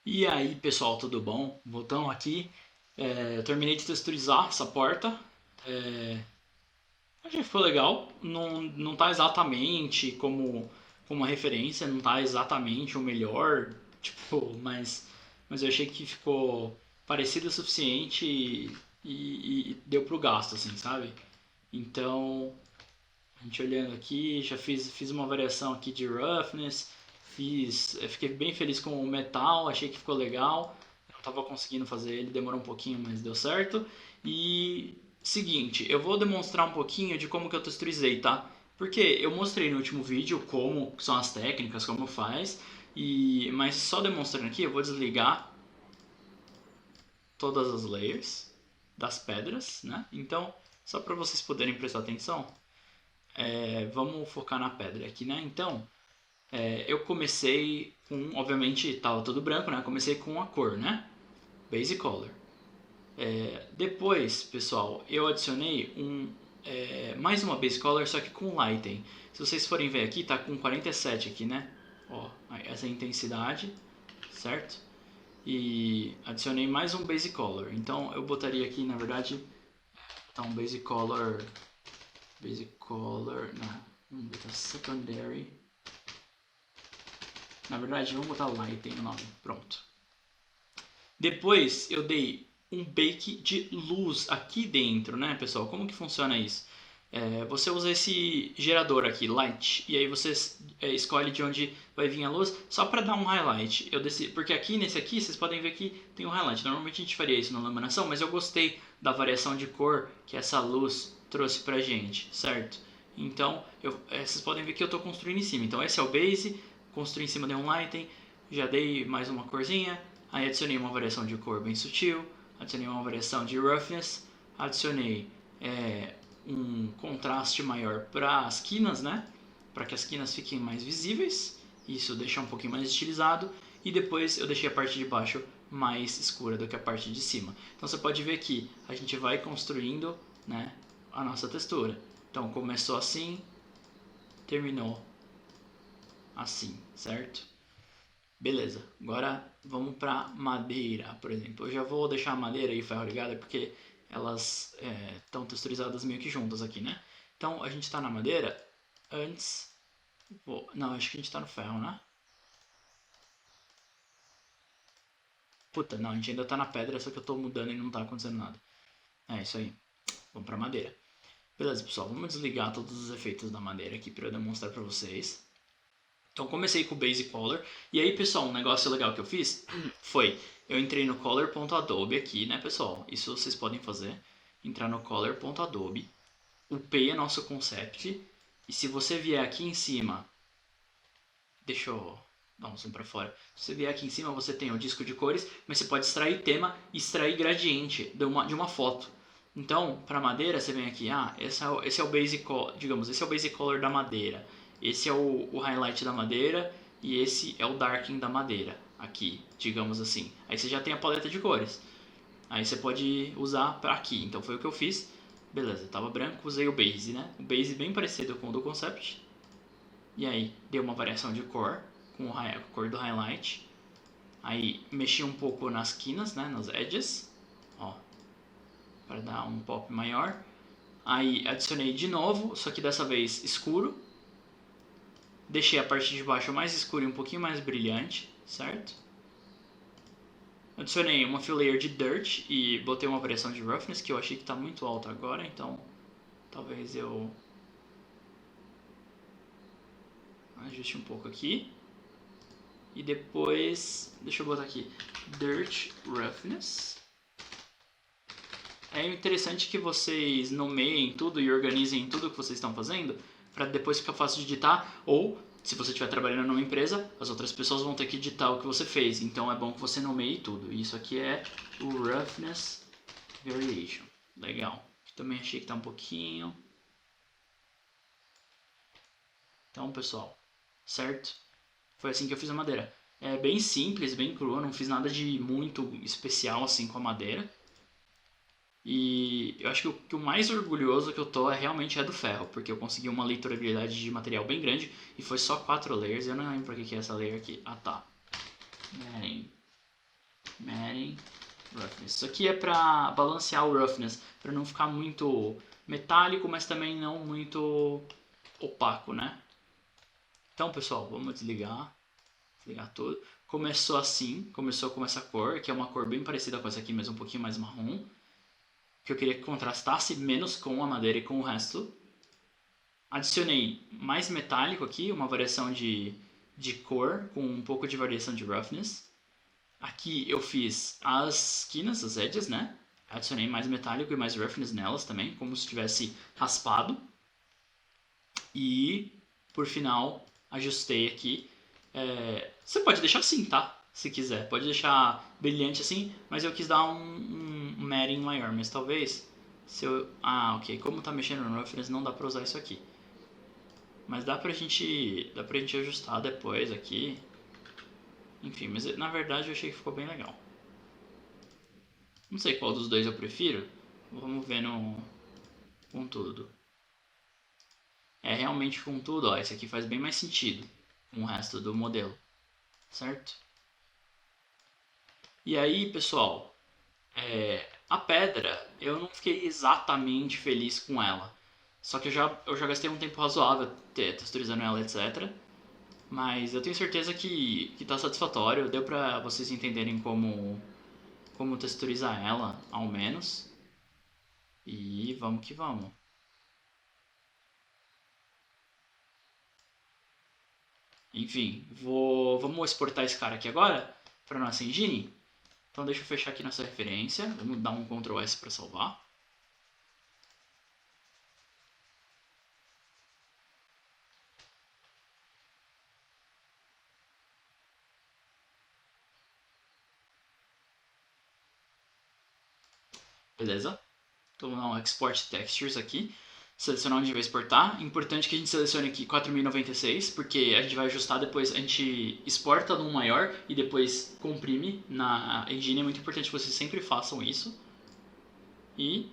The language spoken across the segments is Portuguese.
E aí, pessoal, tudo bom? Voltamos aqui. Eu terminei de texturizar essa porta. É, Achei que ficou legal. Não tá exatamente como uma referência, não tá exatamente o melhor, tipo, mas eu achei que ficou parecido o suficiente e deu pro gasto, assim, sabe? Então, a gente olhando aqui, já fiz uma variação aqui de roughness, fiquei bem feliz com o metal, achei que ficou legal. Eu não estava conseguindo fazer ele, demorou um pouquinho, mas deu certo. E seguinte, eu vou demonstrar um pouquinho de como que eu texturizei, tá? Porque eu mostrei no último vídeo como são as técnicas, como faz, mas só demonstrando aqui, eu vou desligar todas as layers das pedras, né? Então, só para vocês poderem prestar atenção, vamos focar na pedra aqui, né? Então, eu comecei com, obviamente, estava tudo branco, né? Eu comecei com a cor, né? Base Color. Depois, pessoal, eu adicionei mais uma Base Color, só que com Lighten. Se vocês forem ver aqui, tá com 47 aqui, né? Ó, essa é a intensidade, certo? E adicionei mais um Base Color. Então, eu botaria aqui, na verdade, tá um Base Color, não, vamos botar Secondary. Na verdade, vamos botar Lighten o nome. Pronto. Depois eu dei um bake de luz aqui dentro, né, pessoal? Como que funciona isso? Você usa esse gerador aqui, light, e aí você escolhe de onde vai vir a luz, só para dar um highlight. Porque aqui nesse aqui vocês podem ver que tem um highlight. Normalmente a gente faria isso na iluminação, mas eu gostei da variação de cor que essa luz trouxe pra gente, certo? Então vocês podem ver que eu estou construindo em cima. Então esse é o base, construí em cima de um lighting, já dei mais uma corzinha, aí adicionei uma variação de cor bem sutil, adicionei uma variação de roughness, adicionei um contraste maior para as quinas, né? Para que as quinas fiquem mais visíveis, isso deixa um pouquinho mais estilizado, e depois eu deixei a parte de baixo mais escura do que a parte de cima. Então você pode ver que a gente vai construindo, né, a nossa textura. Então começou assim, terminou assim, certo? Beleza, agora vamos para madeira, por exemplo. Eu já vou deixar a madeira e ferro ligada porque elas estão texturizadas meio que juntas aqui, né? Então a gente está na madeira, antes... Não, acho que a gente está no ferro, né? Puta, não, a gente ainda está na pedra, só que eu estou mudando e não está acontecendo nada. É isso aí, vamos para madeira. Beleza, pessoal, vamos desligar todos os efeitos da madeira aqui para eu demonstrar para vocês. Então comecei com o Base Color. E aí, pessoal, um negócio legal que eu fiz foi... Eu entrei no color.adobe aqui, né, pessoal? Isso vocês podem fazer. Entrar no color.adobe. Upei a nosso concept. E se você vier aqui em cima... Deixa eu dar um zoom pra fora. Se você vier aqui em cima, você tem o disco de cores. Mas você pode extrair tema e extrair gradiente de uma foto. Então, para madeira, você vem aqui, esse é o base color, digamos, esse é o base color da madeira. Esse é o highlight da madeira e esse é o darkening da madeira, aqui, digamos assim. Aí você já tem a paleta de cores. Aí você pode usar para aqui. Então foi o que eu fiz. Beleza, tava branco, usei o base, né? O base bem parecido com o do concept. E aí dei uma variação de cor com a cor do highlight. Aí mexi um pouco nas quinas, né, nas edges, ó, para dar um pop maior. Aí adicionei de novo, só que dessa vez escuro. Deixei a parte de baixo mais escura e um pouquinho mais brilhante, certo? Adicionei uma fill layer de dirt e botei uma variação de roughness que eu achei que está muito alta agora, então talvez eu ajuste um pouco aqui. E depois, deixa eu botar aqui, dirt roughness. É interessante que vocês nomeiem tudo e organizem tudo que vocês estão fazendo para depois ficar fácil de editar, ou se você estiver trabalhando numa empresa, as outras pessoas vão ter que editar o que você fez, então é bom que você nomeie tudo. Isso aqui é o roughness variation. Legal. Também achei que está um pouquinho. Então, pessoal, certo? Foi assim que eu fiz a madeira. É bem simples, bem crua, não fiz nada de muito especial assim com a madeira. E eu acho que o mais orgulhoso que eu tô realmente é do ferro, porque eu consegui uma leitorabilidade de material bem grande e foi só 4 layers. Eu não lembro pra que é essa layer aqui. Ah, tá. Matting Roughness. Isso aqui é para balancear o roughness, para não ficar muito metálico, mas também não muito opaco, né? Então, pessoal, vamos desligar tudo. Começou assim, começou com essa cor, que é uma cor bem parecida com essa aqui, mas um pouquinho mais marrom. Que eu queria que contrastasse menos com a madeira e com o resto. Adicionei mais metálico aqui, uma variação de cor, com um pouco de variação de roughness. Aqui eu fiz as esquinas, as edges, né? Adicionei mais metálico e mais roughness nelas também, como se tivesse raspado. E, por final, ajustei aqui. Você pode deixar assim, tá? Se quiser. Pode deixar brilhante assim, mas eu quis dar um matting maior. Mas talvez, se eu... ok. Como tá mexendo no roughness, não dá pra usar isso aqui. Mas dá pra gente ajustar depois aqui. Enfim, mas na verdade eu achei que ficou bem legal. Não sei qual dos dois eu prefiro. Vamos ver com tudo. Realmente com tudo, ó. Esse aqui faz bem mais sentido com o resto do modelo. Certo? E aí, pessoal, a pedra, eu não fiquei exatamente feliz com ela. Só que eu já gastei um tempo razoável texturizando ela, etc. Mas eu tenho certeza que tá satisfatório. Deu pra vocês entenderem como texturizar ela, ao menos. E vamos que vamos. Enfim, vamos exportar esse cara aqui agora para nossa engine. Então deixa eu fechar aqui nossa referência. Vamos dar um Ctrl S para salvar. Beleza? Então vamos dar um Export Textures aqui. Selecionar onde vai exportar. Importante que a gente selecione aqui 4096, porque a gente vai ajustar depois, a gente exporta num maior e depois comprime na engine. É muito importante que vocês sempre façam isso. E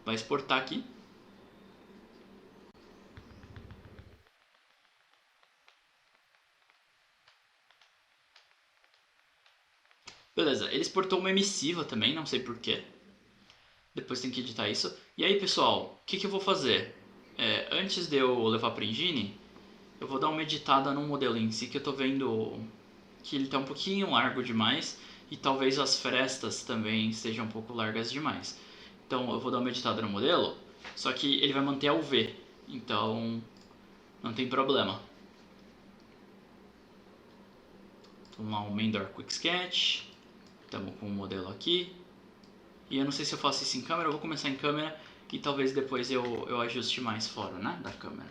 vai exportar aqui. Beleza, ele exportou uma emissiva também, não sei porquê. Depois tem que editar isso. E aí, pessoal, o que eu vou fazer? Antes de eu levar para a engine, eu vou dar uma editada no modelo em si, que eu tô vendo que ele tá um pouquinho largo demais e talvez as frestas também estejam um pouco largas demais. Então eu vou dar uma editada no modelo, só que ele vai manter a UV, então não tem problema. Vamos lá, o Main Door Quick Sketch, estamos com o modelo aqui. E eu não sei se eu faço isso em câmera, eu vou começar em câmera e talvez depois eu ajuste mais fora, né, da câmera.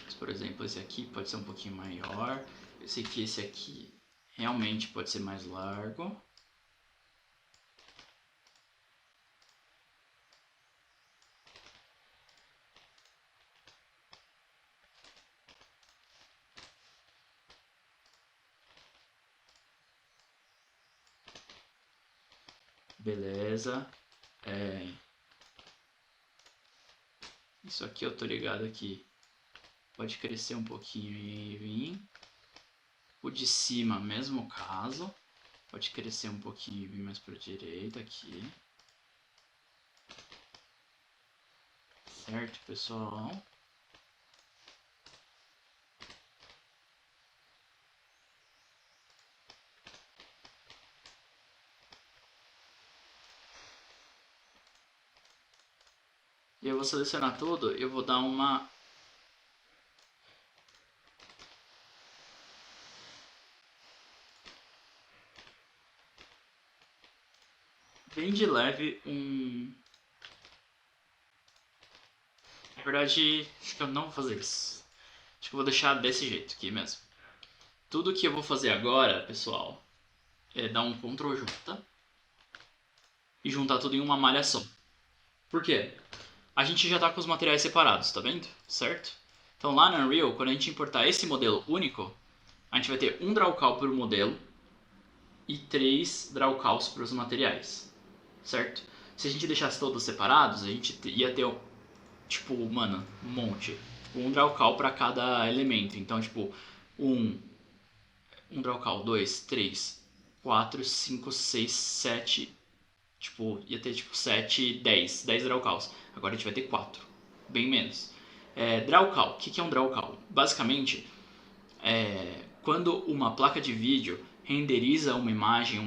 Mas, por exemplo, esse aqui pode ser um pouquinho maior. Eu sei que esse aqui realmente pode ser mais largo. Beleza. Isso aqui eu tô ligado aqui. Pode crescer um pouquinho e vir. O de cima, mesmo caso. Pode crescer um pouquinho e vir mais para a direita aqui. Certo, pessoal? E eu vou selecionar tudo, eu vou dar uma... bem de leve Na verdade, acho que eu não vou fazer isso. Acho que eu vou deixar desse jeito aqui mesmo. Tudo que eu vou fazer agora, pessoal, é dar um Ctrl J e juntar tudo em uma malha só. Por quê? A gente já está com os materiais separados, tá vendo? Certo? Então lá no Unreal, quando a gente importar esse modelo único, a gente vai ter um drawcal por modelo e 3 drawcals para os materiais, certo? Se a gente deixasse todos separados, a gente ia ter, tipo, mano, um monte. um draw call para cada elemento. Então, tipo, um draw call, 2, 3, 4, 5, 6, 7, tipo, ia ter tipo 7, 10 draw calls. Agora a gente vai ter 4, bem menos. Draw call, o que é um draw call? Basicamente, quando uma placa de vídeo renderiza uma imagem,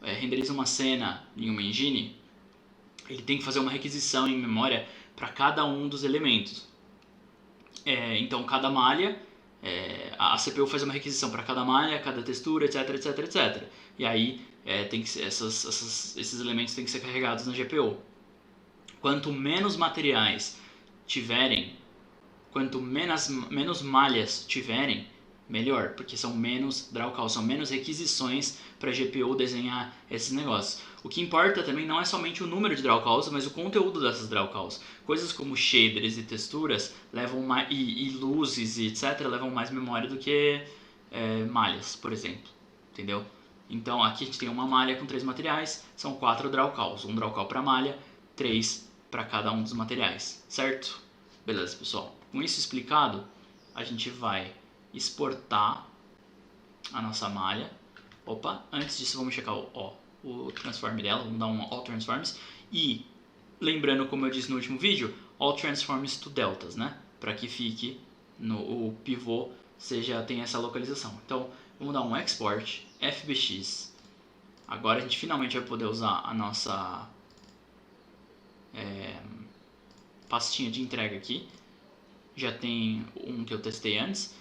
renderiza uma cena em uma engine, ele tem que fazer uma requisição em memória para cada um dos elementos. Então, cada malha, a CPU faz uma requisição para cada malha, cada textura, etc, etc, etc. E aí, tem que ser, esses elementos têm que ser carregados na GPU. Quanto menos materiais tiverem, quanto menos malhas tiverem, melhor, porque são menos draw calls, são menos requisições para a GPU desenhar esses negócios. O que importa também não é somente o número de draw calls, mas o conteúdo dessas draw calls. Coisas como shaders e texturas levam mais, e luzes e etc. levam mais memória do que malhas, por exemplo. Entendeu? Então aqui a gente tem uma malha com 3 materiais, são 4 draw calls. Um draw call para malha, 3 para cada um dos materiais, certo? Beleza, pessoal. Com isso explicado, a gente vai exportar a nossa malha. Opa, antes disso vamos checar o transform dela, vamos dar um all transforms. E lembrando, como eu disse no último vídeo, all transforms to deltas, né? Para que fique o pivô tenha essa localização. Então vamos dar um export fbx. Agora a gente finalmente vai poder usar a nossa pastinha de entrega aqui. Já tem um que eu testei antes.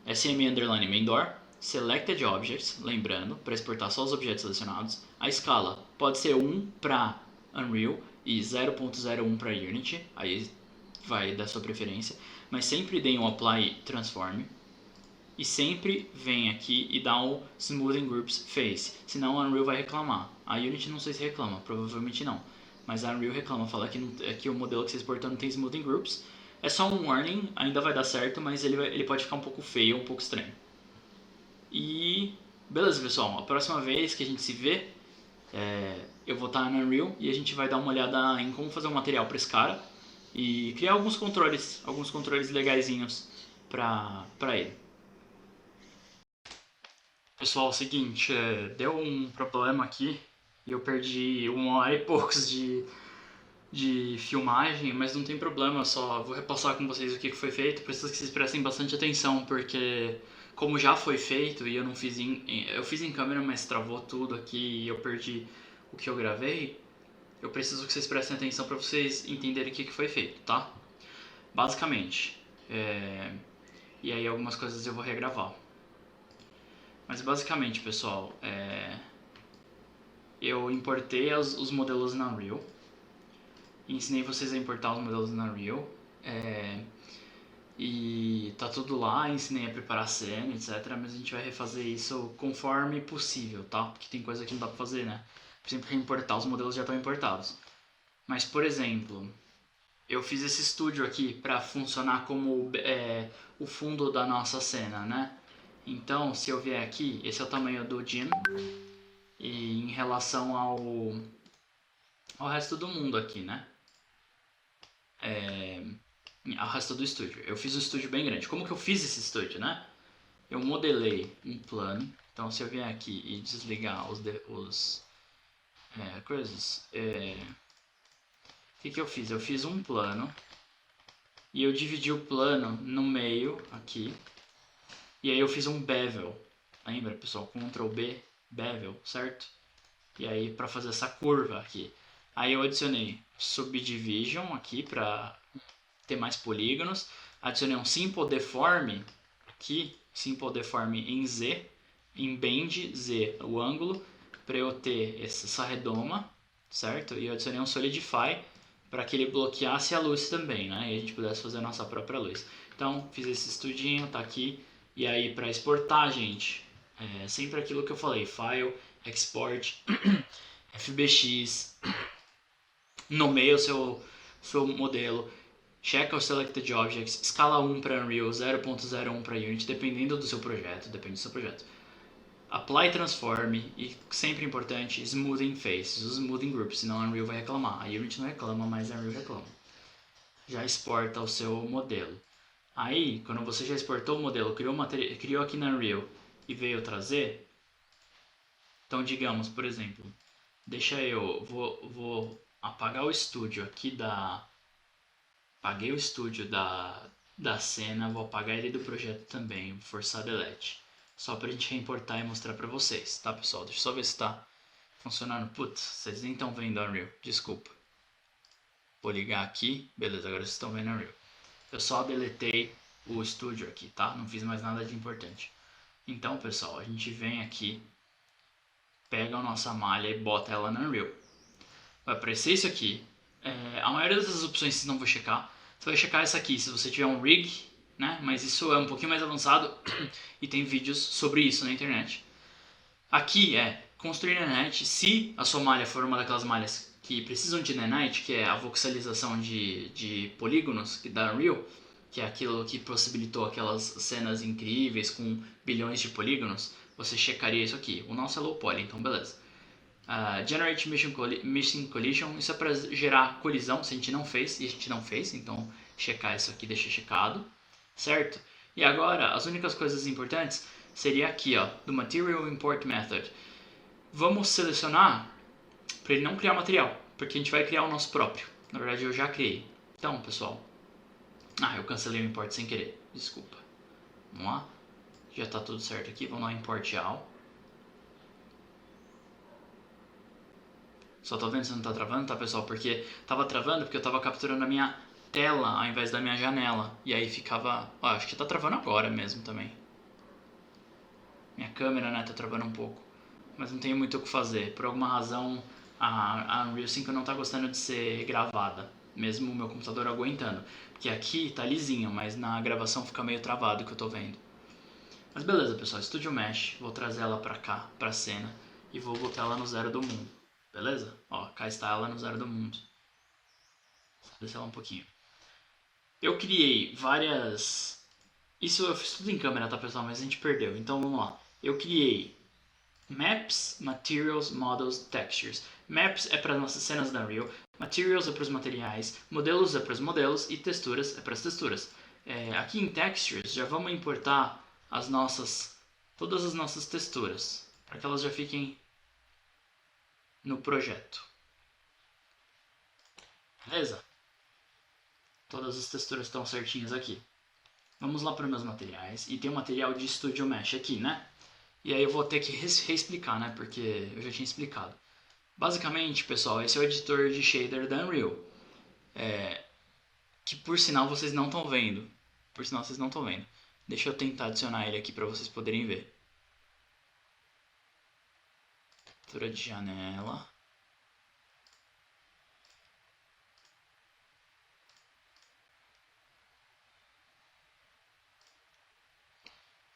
SM underline main door, selected objects, lembrando, para exportar só os objetos selecionados. A escala pode ser 1 para Unreal e 0.01 para Unity, aí vai da sua preferência, mas sempre deem um apply transform e sempre vem aqui e dá um smoothing groups face, senão a Unreal vai reclamar. A Unity não sei se reclama, provavelmente não, mas a Unreal reclama, fala que o modelo que você exportou não tem smoothing groups. É só um warning, ainda vai dar certo, mas ele pode ficar um pouco feio, um pouco estranho. E beleza, pessoal, a próxima vez que a gente se vê, eu vou estar no Unreal e a gente vai dar uma olhada em como fazer um material para esse cara e criar alguns controles legaisinhos para ele. Pessoal, é o seguinte, deu um problema aqui e eu perdi 1 hora e poucos de filmagem, mas não tem problema, eu só vou repassar com vocês o que foi feito. Preciso que vocês prestem bastante atenção, porque como já foi feito e eu não fiz eu fiz em câmera, mas travou tudo aqui e eu perdi o que eu gravei, eu preciso que vocês prestem atenção para vocês entenderem o que foi feito, tá? Basicamente, e aí algumas coisas eu vou regravar. Mas basicamente, pessoal, eu importei os modelos na Unreal. Ensinei vocês a importar os modelos na Unreal. E tá tudo lá, ensinei a preparar a cena, etc. Mas a gente vai refazer isso conforme possível, tá? Porque tem coisa que não dá pra fazer, né? Por exemplo, reimportar, os modelos já estão importados. Mas, por exemplo, eu fiz esse estúdio aqui pra funcionar como o fundo da nossa cena, né? Então, se eu vier aqui, esse é o tamanho do Jim. E em relação ao resto do mundo aqui, né? Ao resto do estúdio. Eu fiz um estúdio bem grande. Como que eu fiz esse estúdio, né? Eu modelei um plano. Então, se eu vier aqui e desligar coisas... o que eu fiz? Eu fiz um plano. E eu dividi o plano no meio, aqui. E aí eu fiz um bevel. Lembra, pessoal? Ctrl B, bevel, certo? E aí, para fazer essa curva aqui. Aí eu adicionei subdivision aqui para ter mais polígonos. Adicionei um simple deform aqui, simple deform em Z, em bend Z, o ângulo, para eu ter essa redoma, certo? E eu adicionei um solidify para que ele bloqueasse a luz também, né? E a gente pudesse fazer a nossa própria luz. Então, fiz esse estudinho, tá aqui. E aí, para exportar, gente, sempre aquilo que eu falei, file, export, fbx, nomeia o seu modelo, checa o selected objects, escala 1 para Unreal, 0.01 para Unity, dependendo do seu projeto, Apply transform e, sempre importante, smoothing faces, os smoothing groups, senão a Unreal vai reclamar. A Unity não reclama, mas a Unreal reclama. Já exporta o seu modelo. Aí, quando você já exportou o modelo, criou aqui na Unreal e veio trazer, então digamos, por exemplo, vou apagar o estúdio aqui apaguei o estúdio da cena, vou apagar ele do projeto também, vou forçar delete, só pra gente reimportar e mostrar pra vocês, tá pessoal? Deixa eu só ver se tá funcionando. Putz, vocês nem estão vendo a Unreal, desculpa. Vou ligar aqui, beleza, agora vocês estão vendo a Unreal. Eu só deletei o estúdio aqui, tá? Não fiz mais nada de importante. Então, pessoal, a gente vem aqui, pega a nossa malha e bota ela na Unreal. Vai aparecer isso aqui. A maioria dessas opções vocês não vão checar. Você vai checar essa aqui se você tiver um rig, né? Mas isso é um pouquinho mais avançado e tem vídeos sobre isso na internet. Aqui é construir nanite. Se a sua malha for uma daquelas malhas que precisam de nanite, que é a voxelização de polígonos da Unreal, que é aquilo que possibilitou aquelas cenas incríveis com bilhões de polígonos, você checaria isso aqui. O nosso é low poly, então beleza. Generate Mission Collision, isso é para gerar colisão, se a gente não fez, e a gente não fez, então checar isso aqui, deixa checado, certo? E agora, as únicas coisas importantes seria aqui, ó, do Material Import Method. Vamos selecionar para ele não criar material, porque a gente vai criar o nosso próprio. Na verdade, eu já criei. Então, pessoal, eu cancelei o import sem querer, desculpa. Vamos lá, já está tudo certo aqui, vamos lá, import all. Só tô vendo se não tá travando, tá pessoal? Porque tava travando porque eu tava capturando a minha tela ao invés da minha janela. E aí ficava... Ó, acho que tá travando agora mesmo também. Minha câmera, né, tá travando um pouco. Mas não tenho muito o que fazer. Por alguma razão, a Unreal 5 não tá gostando de ser gravada. Mesmo o meu computador aguentando. Porque aqui tá lisinho, mas na gravação fica meio travado, que eu tô vendo. Mas beleza, pessoal. Studio Mesh. Vou trazer ela pra cá, pra cena. E vou botar ela no 0 do mundo. Beleza? Ó, cá está ela no 0 do mundo. Vou descer ela um pouquinho. Eu criei várias... Isso eu fiz tudo em câmera, tá, pessoal? Mas a gente perdeu. Então, vamos lá. Eu criei Maps, Materials, Models, Textures. Maps é para as nossas cenas da Unreal. Materials é para os materiais. Modelos é para os modelos. E texturas é para as texturas. Aqui em Textures, já vamos importar todas as nossas texturas. Para que elas já fiquem no projeto. Beleza? Todas as texturas estão certinhas aqui. Vamos lá para os meus materiais. E tem o material de Studio Mesh aqui, né? E aí eu vou ter que reexplicar, né? Porque eu já tinha explicado. Basicamente, pessoal, esse é o editor de shader da Unreal. Que por sinal vocês não estão vendo. Por sinal vocês não estão vendo. Deixa eu tentar adicionar ele aqui para vocês poderem ver. Captura de janela.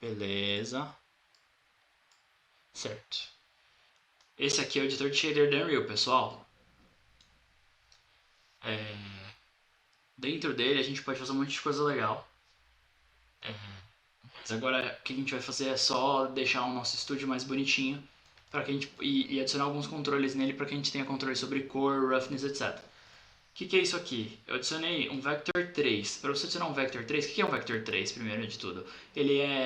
Beleza. Certo. Esse aqui é o editor de shader da Unreal, pessoal. Dentro dele a gente pode fazer um monte de coisa legal. Mas agora o que a gente vai fazer é só deixar o nosso estúdio mais bonitinho para que a gente, e adicionar alguns controles nele para que a gente tenha controle sobre cor, roughness, etc. O que é isso aqui? Eu adicionei um Vector 3. Para você adicionar um Vector 3, o que é um Vector 3, primeiro de tudo?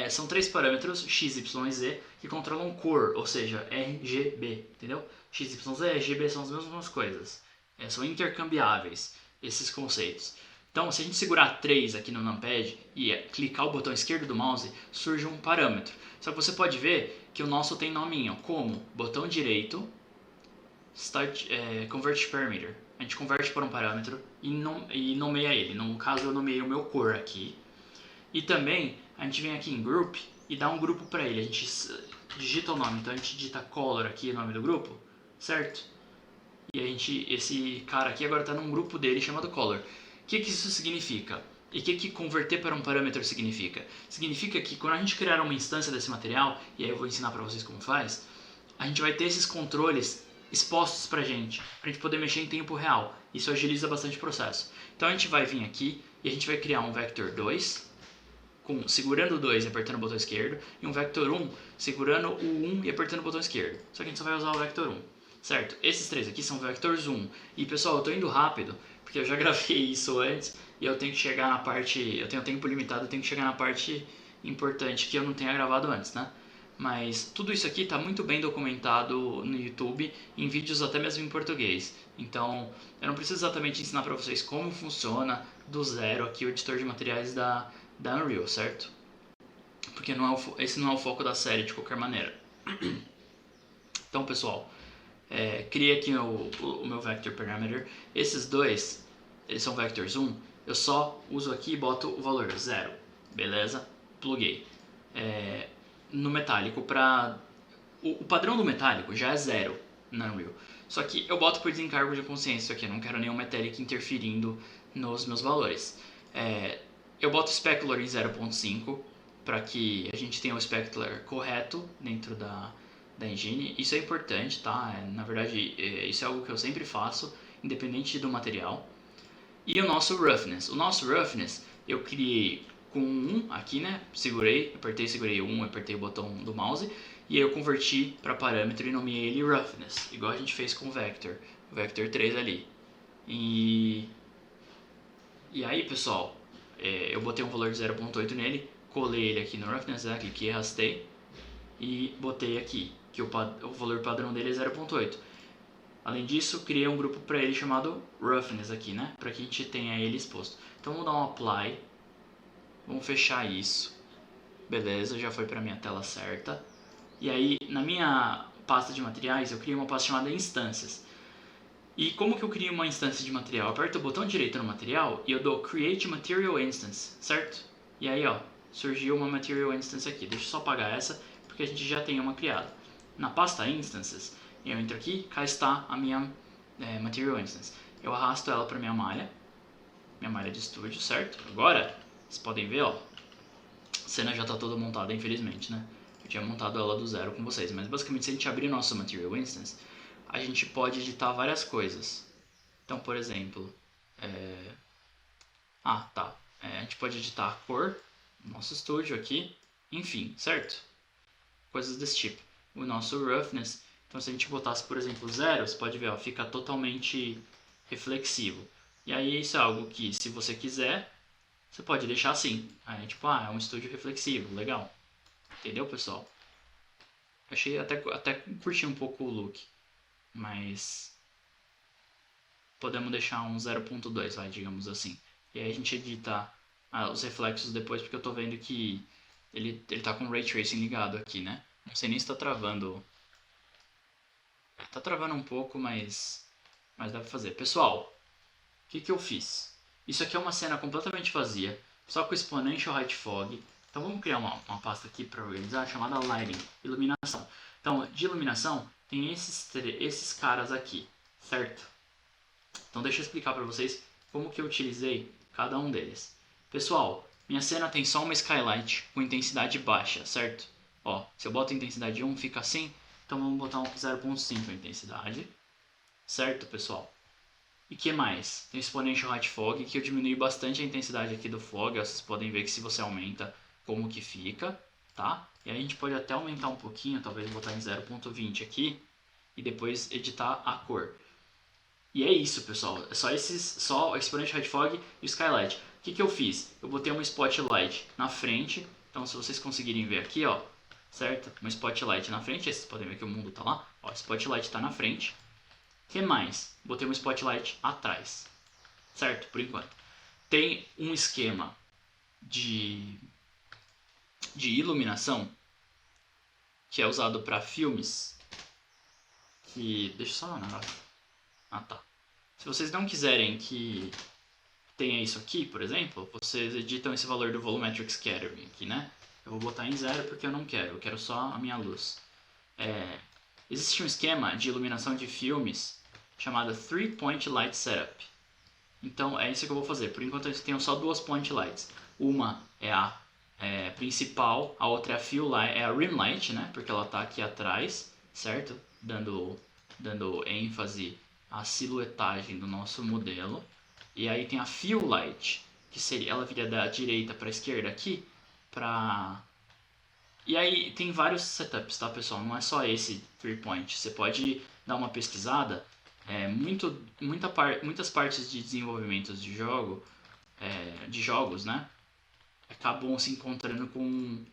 São 3 parâmetros, x, y e z, que controlam cor, ou seja, RGB, entendeu? x, y, z e RGB são as mesmas coisas. São intercambiáveis, esses conceitos. Então, se a gente segurar 3 aqui no numpad e clicar o botão esquerdo do mouse, surge um parâmetro. Só que você pode ver que o nosso tem nominho, como botão direito, Convert Parameter. A gente converte para um parâmetro e nomeia ele. No caso, eu nomeei o meu cor aqui. E também, a gente vem aqui em Group e dá um grupo para ele. A gente digita o nome, então a gente digita Color aqui, o nome do grupo, certo? E esse cara aqui agora está num grupo dele chamado Color. O que isso significa? E o que converter para um parâmetro significa? Significa que quando a gente criar uma instância desse material, e aí eu vou ensinar para vocês como faz, a gente vai ter esses controles expostos pra gente poder mexer em tempo real. Isso agiliza bastante o processo. Então a gente vai vir aqui e a gente vai criar um Vector 2, segurando o 2 e apertando o botão esquerdo, e um Vector 1 segurando o 1 e apertando o botão esquerdo. Só que a gente só vai usar o Vector 1. certo? Esses três aqui são vector zoom. E pessoal, eu tô indo rápido, porque eu já gravei isso antes e eu tenho que chegar na parte, eu tenho tempo limitado, eu tenho que chegar na parte importante que eu não tenha gravado antes, né? Mas tudo isso aqui está muito bem documentado no YouTube, em vídeos até mesmo em português. Então, eu não preciso exatamente ensinar para vocês como funciona do zero aqui o editor de materiais da Unreal, certo? Porque esse não é o foco da série de qualquer maneira. Então, pessoal, criei aqui o meu Vector Parameter. Esses dois, eles são Vector Zoom. Eu só uso aqui e boto o valor 0. Beleza? Pluguei. No metálico, o padrão do metálico já é 0 na Unreal. Só que eu boto por desencargo de consciência aqui. Eu não quero nenhum metálico interferindo nos meus valores. Eu boto o Specular em 0.5 para que a gente tenha o Specular correto dentro da engine. Isso é importante, tá? Na verdade, isso é algo que eu sempre faço, independente do material. E o nosso Roughness. O nosso Roughness eu criei com 1 aqui, né? Segurei 1, apertei o botão do mouse. E aí eu converti para parâmetro e nomeei ele Roughness, igual a gente fez com o Vector 3 ali. E aí, pessoal, eu botei um valor de 0.8 nele, colei ele aqui no Roughness, né? Cliquei e arrastei. E botei aqui, que o valor padrão dele é 0.8. Além disso, criei um grupo para ele chamado Roughness aqui, né? Para que a gente tenha ele exposto. Então vamos dar um Apply. Vamos fechar isso. Beleza, já foi para a minha tela certa. E aí, na minha pasta de materiais, eu criei uma pasta chamada Instâncias. E como que eu crio uma instância de material? Eu aperto o botão direito no material e eu dou Create Material Instance, certo? E aí, ó, surgiu uma Material Instance aqui. Deixa eu só apagar essa, porque a gente já tem uma criada. Na pasta Instances, eu entro aqui, cá está a minha Material Instance. Eu arrasto ela para minha malha de estúdio, certo? Agora, vocês podem ver, ó, a cena já está toda montada, infelizmente, né? Eu tinha montado ela do zero com vocês, mas basicamente se a gente abrir nossa Material Instance, a gente pode editar várias coisas. Então, por exemplo, a gente pode editar a cor do nosso estúdio aqui, enfim, certo? Coisas desse tipo. O nosso Roughness, então se a gente botasse, por exemplo, 0, você pode ver, ó, fica totalmente reflexivo. E aí isso é algo que, se você quiser, você pode deixar assim. Aí, tipo, é um estúdio reflexivo, legal. Entendeu, pessoal? Achei até curti um pouco o look, mas podemos deixar um 0.2, vai, digamos assim. E aí a gente edita os reflexos depois, porque eu tô vendo que ele tá com o Ray Tracing ligado aqui, né? Não sei nem se tá travando. Tá travando um pouco, mas dá pra fazer. Pessoal, o que eu fiz? Isso aqui é uma cena completamente vazia, só com Exponential Height Fog. Então vamos criar uma pasta aqui para organizar, chamada Lighting, Iluminação. Então, de iluminação, tem esses caras aqui, certo? Então deixa eu explicar para vocês como que eu utilizei cada um deles. Pessoal, minha cena tem só uma skylight com intensidade baixa, certo? Ó, se eu boto intensidade 1, fica assim. Então vamos botar um 0.5 a intensidade. Certo, pessoal? E que mais? Tem o Exponential Height Fog, que eu diminui bastante a intensidade aqui do fog. Ó, vocês podem ver que se você aumenta, como que fica, tá? E aí a gente pode até aumentar um pouquinho, talvez botar em 0.20 aqui. E depois editar a cor. E é isso, pessoal. É só o Exponential Height Fog e o Skylight. O que eu fiz? Eu botei uma Spotlight na frente. Então, se vocês conseguirem ver aqui, ó, certo? Uma Spotlight na frente. Aí vocês podem ver que o mundo tá lá. Ó, a Spotlight tá na frente. O que mais? Botei uma Spotlight atrás. Certo? Por enquanto. Tem um esquema de iluminação que é usado para filmes. Que... Deixa eu só... tá. Se vocês não quiserem que tenha isso aqui, por exemplo, vocês editam esse valor do Volumetric Scattering aqui, né? Eu vou botar em 0 porque eu não quero, eu quero só a minha luz. Existe um esquema de iluminação de filmes chamado 3-Point Light Setup. Então é isso que eu vou fazer. Por enquanto eu tenho só 2 Point Lights. Uma é a principal, a outra é a Fill Light, é a Rim Light, né? Porque ela está aqui atrás, certo? Dando ênfase à silhuetagem do nosso modelo. E aí tem a Fill Light, que seria, ela viria da direita para a esquerda aqui, para E aí tem vários setups, tá, pessoal? Não é só esse 3-point. Você pode dar uma pesquisada. Muitas partes de desenvolvimento de jogos, né? Acabam se encontrando com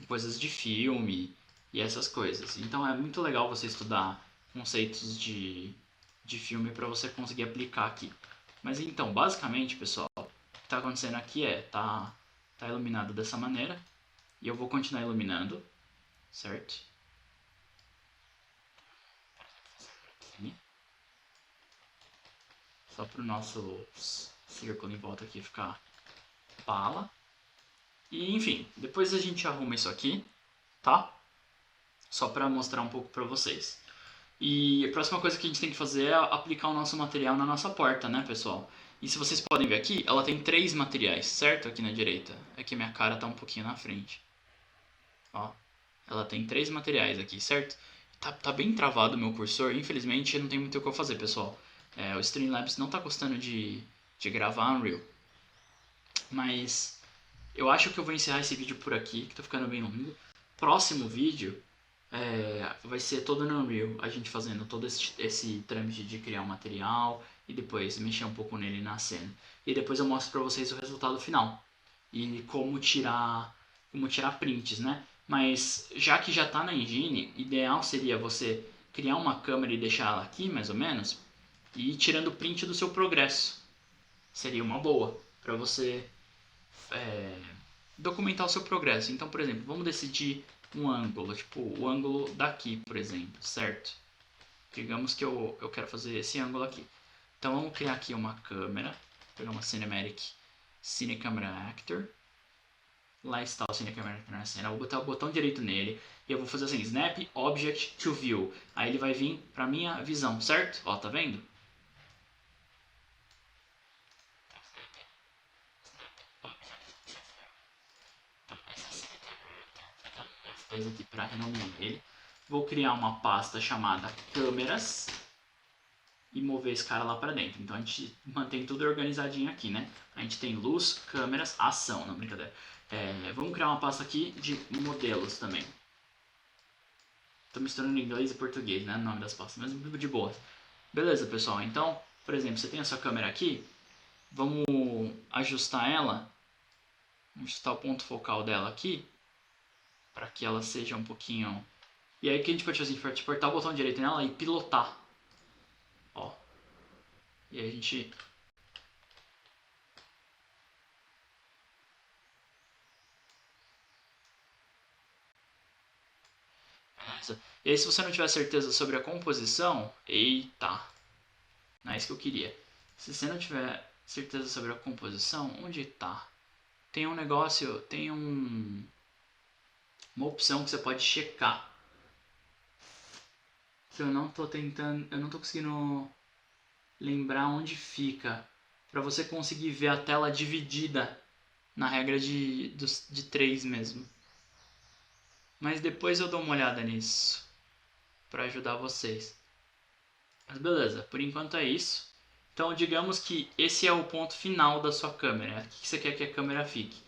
coisas de filme e essas coisas. Então é muito legal você estudar conceitos de filme para você conseguir aplicar aqui. Mas então, basicamente, pessoal, o que está acontecendo aqui tá iluminado dessa maneira e eu vou continuar iluminando, certo? Só para o nosso círculo em volta aqui ficar bala. E enfim, depois a gente arruma isso aqui, tá? Só para mostrar um pouco para vocês. E a próxima coisa que a gente tem que fazer é aplicar o nosso material na nossa porta, né, pessoal? E se vocês podem ver aqui, ela tem 3 materiais, certo? Aqui na direita. É que minha cara tá um pouquinho na frente. Ó, ela tem 3 materiais aqui, certo? Tá bem travado o meu cursor, infelizmente não tem muito o que eu fazer, pessoal. O Streamlabs não tá gostando de gravar Unreal. Mas eu acho que eu vou encerrar esse vídeo por aqui, que tá ficando bem longo. Próximo vídeo vai ser todo no Unreal, a gente fazendo todo esse trâmite de criar um material e depois mexer um pouco nele na cena. E depois eu mostro pra vocês o resultado final e como tirar prints, né? Mas já que já tá na engine, ideal seria você criar uma câmera e deixar ela aqui, mais ou menos, e ir tirando print do seu progresso. Seria uma boa para você documentar o seu progresso. Então, por exemplo, vamos decidir um ângulo, tipo o ângulo daqui, por exemplo, certo? Digamos que eu quero fazer esse ângulo aqui. Então vamos criar aqui uma câmera, pegar uma Cinematic Cine Camera Actor. Lá está o Cine Camera Actor na cena. Eu vou botar o botão direito nele e eu vou fazer assim, Snap Object to View. Aí ele vai vir para minha visão, certo? Ó, tá vendo? Aqui para renomear ele. Vou criar uma pasta chamada câmeras e mover esse cara lá para dentro. Então a gente mantém tudo organizadinho aqui, né? A gente tem luz, câmeras, ação, não, brincadeira. Vamos criar uma pasta aqui de modelos também. Tô misturando inglês e português, né? O nome das pastas, mas de boa. Beleza, pessoal. Então, por exemplo, você tem a sua câmera aqui. Vamos ajustar ela. Vamos ajustar o ponto focal dela aqui. Para que ela seja um pouquinho... E aí o que a gente pode fazer? A gente pode apertar o botão direito nela e pilotar. Ó. E aí a gente... E aí se você não tiver certeza sobre a composição... Eita! Não é isso que eu queria. Se você não tiver certeza sobre a composição, onde tá? Tem um negócio, tem uma opção que você pode checar. Se eu não tô tentando, eu não tô conseguindo lembrar onde fica. Para você conseguir ver a tela dividida na regra de 3 mesmo. Mas depois eu dou uma olhada nisso para ajudar vocês. Mas beleza, por enquanto é isso. Então digamos que esse é o ponto final da sua câmera. Aqui que você quer que a câmera fique.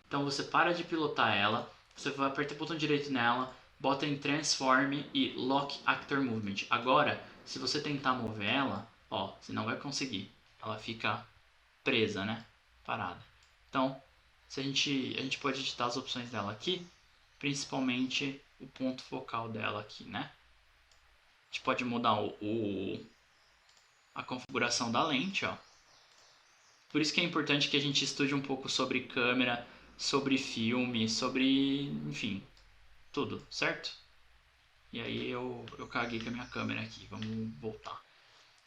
Então você para de pilotar ela, você vai apertar o botão direito nela, bota em Transform e Lock Actor Movement. Agora, se você tentar mover ela, ó, você não vai conseguir. Ela fica presa, né? Parada. Então, a gente pode editar as opções dela aqui, principalmente o ponto focal dela aqui, né? A gente pode mudar a configuração da lente, ó. Por isso que é importante que a gente estude um pouco sobre câmera, sobre filme, sobre, enfim, tudo, certo? E aí eu caguei com a minha câmera aqui, vamos voltar.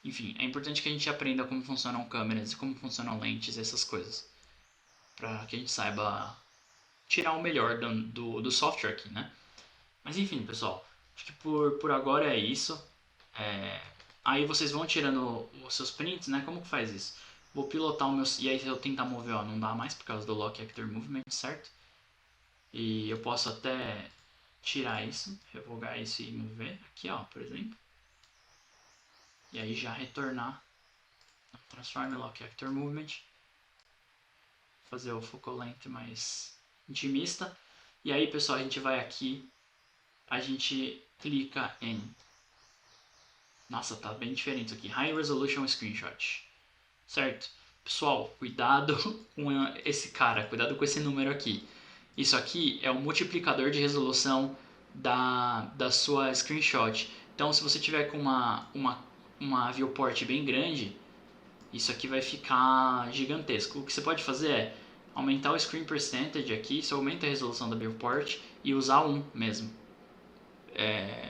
Enfim, é importante que a gente aprenda como funcionam câmeras e como funcionam lentes, essas coisas. Pra que a gente saiba tirar o melhor do software aqui, né? Mas enfim, pessoal, acho que por agora é isso. Aí vocês vão tirando os seus prints, né? Como que faz isso? Vou pilotar o meu... E aí se eu tentar mover, ó, não dá mais por causa do Lock Actor Movement, certo? E eu posso até tirar isso, revogar isso e mover aqui, ó, por exemplo. E aí já retornar. Transform Lock Actor Movement. Fazer o focal length mais intimista. E aí, pessoal, a gente vai aqui, a gente clica em... Nossa, tá bem diferente isso aqui. High Resolution Screenshot. Certo? Pessoal, cuidado com esse cara, cuidado com esse número aqui. Isso aqui é o multiplicador de resolução da sua screenshot. Então, se você tiver com uma viewport bem grande, isso aqui vai ficar gigantesco. O que você pode fazer é aumentar o screen percentage aqui, você aumenta a resolução da viewport e usar 1 mesmo.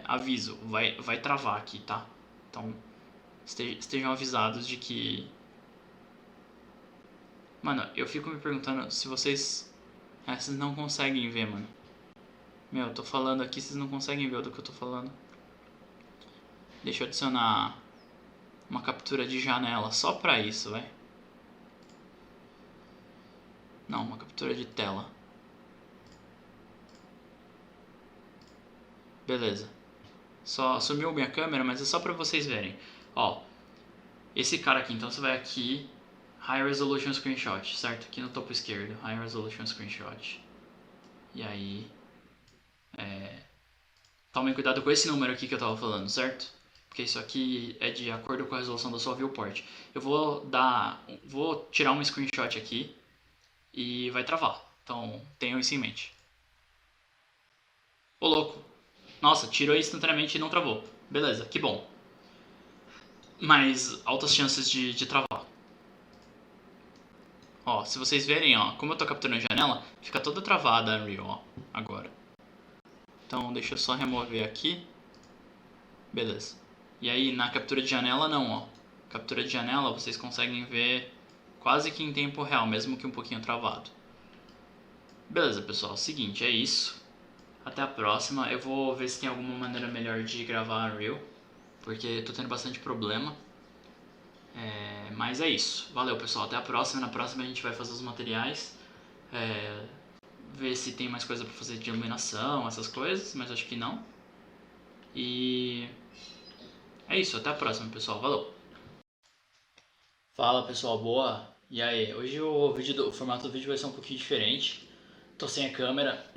Aviso, vai travar aqui, tá? Então, estejam avisados de que... Mano, eu fico me perguntando se vocês não conseguem ver, mano. Meu, eu tô falando aqui, vocês não conseguem ver do que eu tô falando. Deixa eu adicionar uma captura de janela só pra isso, vai. Não, uma captura de tela. Beleza. Só sumiu minha câmera, mas é só pra vocês verem. Ó, esse cara aqui, então você vai aqui, High Resolution Screenshot, certo? Aqui no topo esquerdo, High Resolution Screenshot. E aí, tomem cuidado com esse número aqui que eu tava falando, certo? Porque isso aqui é de acordo com a resolução da sua viewport. Eu vou tirar um screenshot aqui e vai travar. Então, tenham isso em mente. Ô, louco. Nossa, tirou instantaneamente e não travou. Beleza, que bom. Mas altas chances de travar. Ó, se vocês verem, ó, como eu tô capturando a janela, fica toda travada a Unreal, ó, agora. Então, deixa eu só remover aqui. Beleza. E aí, na captura de janela, não, ó. Captura de janela, vocês conseguem ver quase que em tempo real, mesmo que um pouquinho travado. Beleza, pessoal. Seguinte, é isso. Até a próxima. Eu vou ver se tem alguma maneira melhor de gravar Unreal, porque tô tendo bastante problema. Mas é isso. Valeu, pessoal. Até a próxima. Na próxima a gente vai fazer os materiais. Ver se tem mais coisa pra fazer de iluminação, essas coisas, mas acho que não. E é isso. Até a próxima, pessoal. Valeu. Fala, pessoal. Boa. E aí? Hoje o formato do vídeo vai ser um pouquinho diferente. Tô sem a câmera.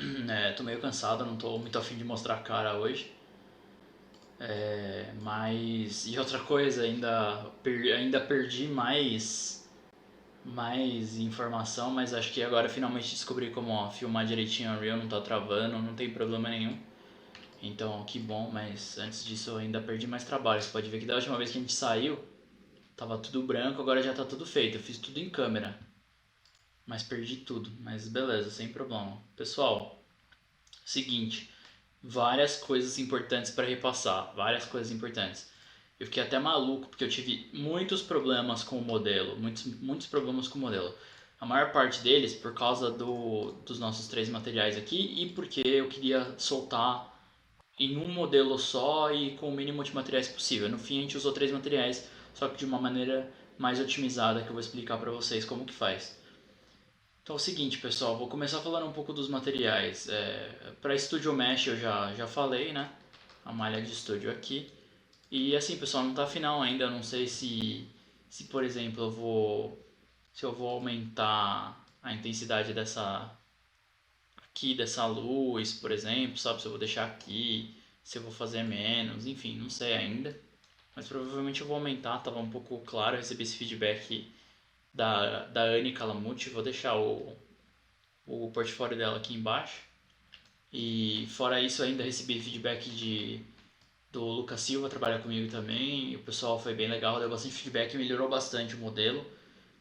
Tô meio cansado. Não tô muito afim de mostrar a cara hoje. Mas... E outra coisa, ainda perdi mais informação, mas acho que agora finalmente descobri como filmar direitinho a Unreal, não tá travando, não tem problema nenhum. Então, que bom, mas antes disso eu ainda perdi mais trabalho. Você pode ver que da última vez que a gente saiu, tava tudo branco, agora já tá tudo feito. Eu fiz tudo em câmera, mas perdi tudo. Mas beleza, sem problema. Pessoal, seguinte, várias coisas importantes para repassar, várias coisas importantes. Eu fiquei até maluco porque eu tive muitos problemas com o modelo, muitos problemas com o modelo. A maior parte deles por causa dos nossos 3 materiais aqui e porque eu queria soltar em um modelo só e com o mínimo de materiais possível. No fim a gente usou 3 materiais, só que de uma maneira mais otimizada que eu vou explicar para vocês como que faz. Então é o seguinte, pessoal, vou começar falando um pouco dos materiais. Para Studio Mesh eu já falei, né? A malha de estúdio aqui. E assim, pessoal, não tá final ainda. Eu não sei se por exemplo, se eu vou aumentar a intensidade dessa luz, por exemplo, sabe? Se eu vou deixar aqui, se eu vou fazer menos, enfim, não sei ainda. Mas provavelmente eu vou aumentar, tava um pouco claro, eu recebi esse feedback da Anne Calamucci, vou deixar o portfólio dela aqui embaixo. E fora isso, ainda recebi feedback do Lucas Silva, trabalha comigo também, e o pessoal foi bem legal, deu bastante feedback, melhorou bastante o modelo.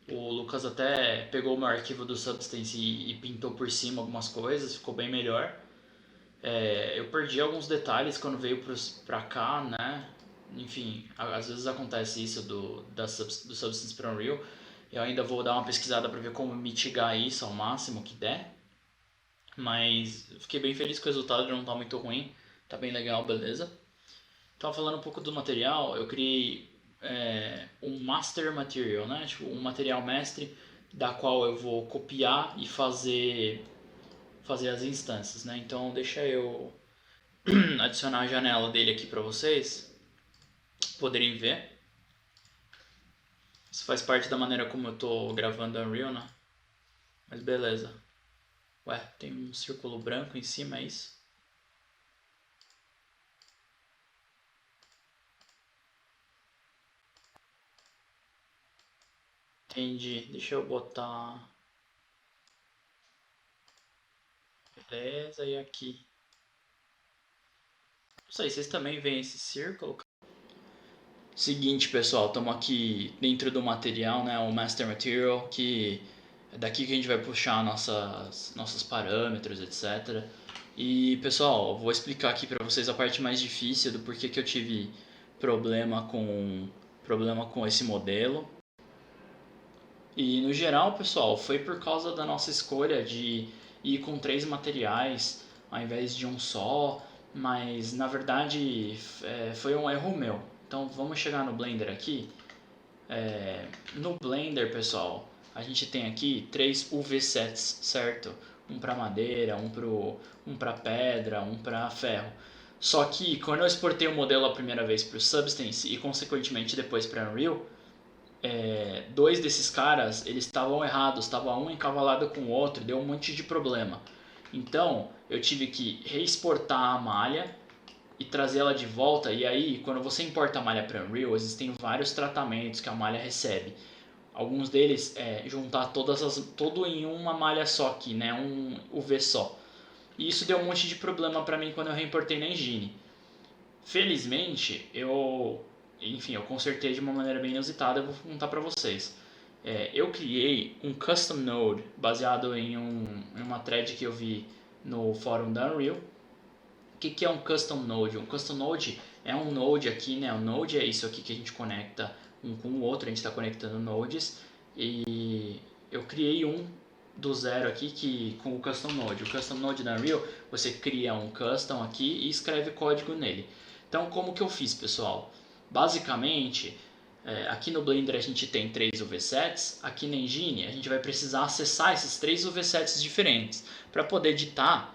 O Lucas até pegou o meu arquivo do Substance e pintou por cima algumas coisas, ficou bem melhor. Eu perdi alguns detalhes quando veio pra cá, né? Enfim, às vezes acontece isso do Substance para Unreal. Eu ainda vou dar uma pesquisada para ver como mitigar isso ao máximo que der. Mas fiquei bem feliz com o resultado, não tá muito ruim, tá bem legal, beleza? Então, falando um pouco do material, eu criei um master material, né? Tipo, um material mestre da qual eu vou copiar e fazer as instâncias, né? Então, deixa eu adicionar a janela dele aqui para vocês poderem ver. Isso faz parte da maneira como eu tô gravando a Unreal, né? Mas beleza. Ué, tem um círculo branco em cima, é isso? Entendi. Deixa eu botar... Beleza, e aqui? Não sei, vocês também veem esse círculo? Seguinte, pessoal, estamos aqui dentro do material, né, o Master Material, que é daqui que a gente vai puxar nossos parâmetros, etc. E, pessoal, vou explicar aqui para vocês a parte mais difícil do porquê que eu tive problema com esse modelo. E, no geral, pessoal, foi por causa da nossa escolha de ir com 3 materiais ao invés de um só, mas, na verdade, foi um erro meu. Então vamos chegar no Blender aqui. No Blender, pessoal, a gente tem aqui 3 UV sets, certo? Um para madeira, um para pedra, um para ferro. Só que quando eu exportei o modelo a primeira vez para o Substance e consequentemente depois para Unreal, 2 desses caras eles estavam errados, estava um encavalado com o outro, deu um monte de problema. Então eu tive que reexportar a malha e trazer ela de volta. E aí, quando você importa a malha para Unreal, existem vários tratamentos que a malha recebe. Alguns deles é juntar tudo em uma malha só aqui, né? Um UV só. E isso deu um monte de problema para mim quando eu reimportei na engine. Felizmente, eu consertei de uma maneira bem inusitada, eu vou contar para vocês. Eu criei um custom node baseado em uma thread que eu vi no fórum da Unreal. O que é um custom node? Um custom node é um node aqui, né? Um node é isso aqui que a gente conecta um com o outro, a gente está conectando nodes. E eu criei um do zero aqui com o custom node. O custom node da Unreal, você cria um custom aqui e escreve código nele. Então, como que eu fiz, pessoal? Basicamente, aqui no Blender a gente tem 3 UV-sets, aqui na Engine a gente vai precisar acessar esses 3 UV-sets diferentes para poder editar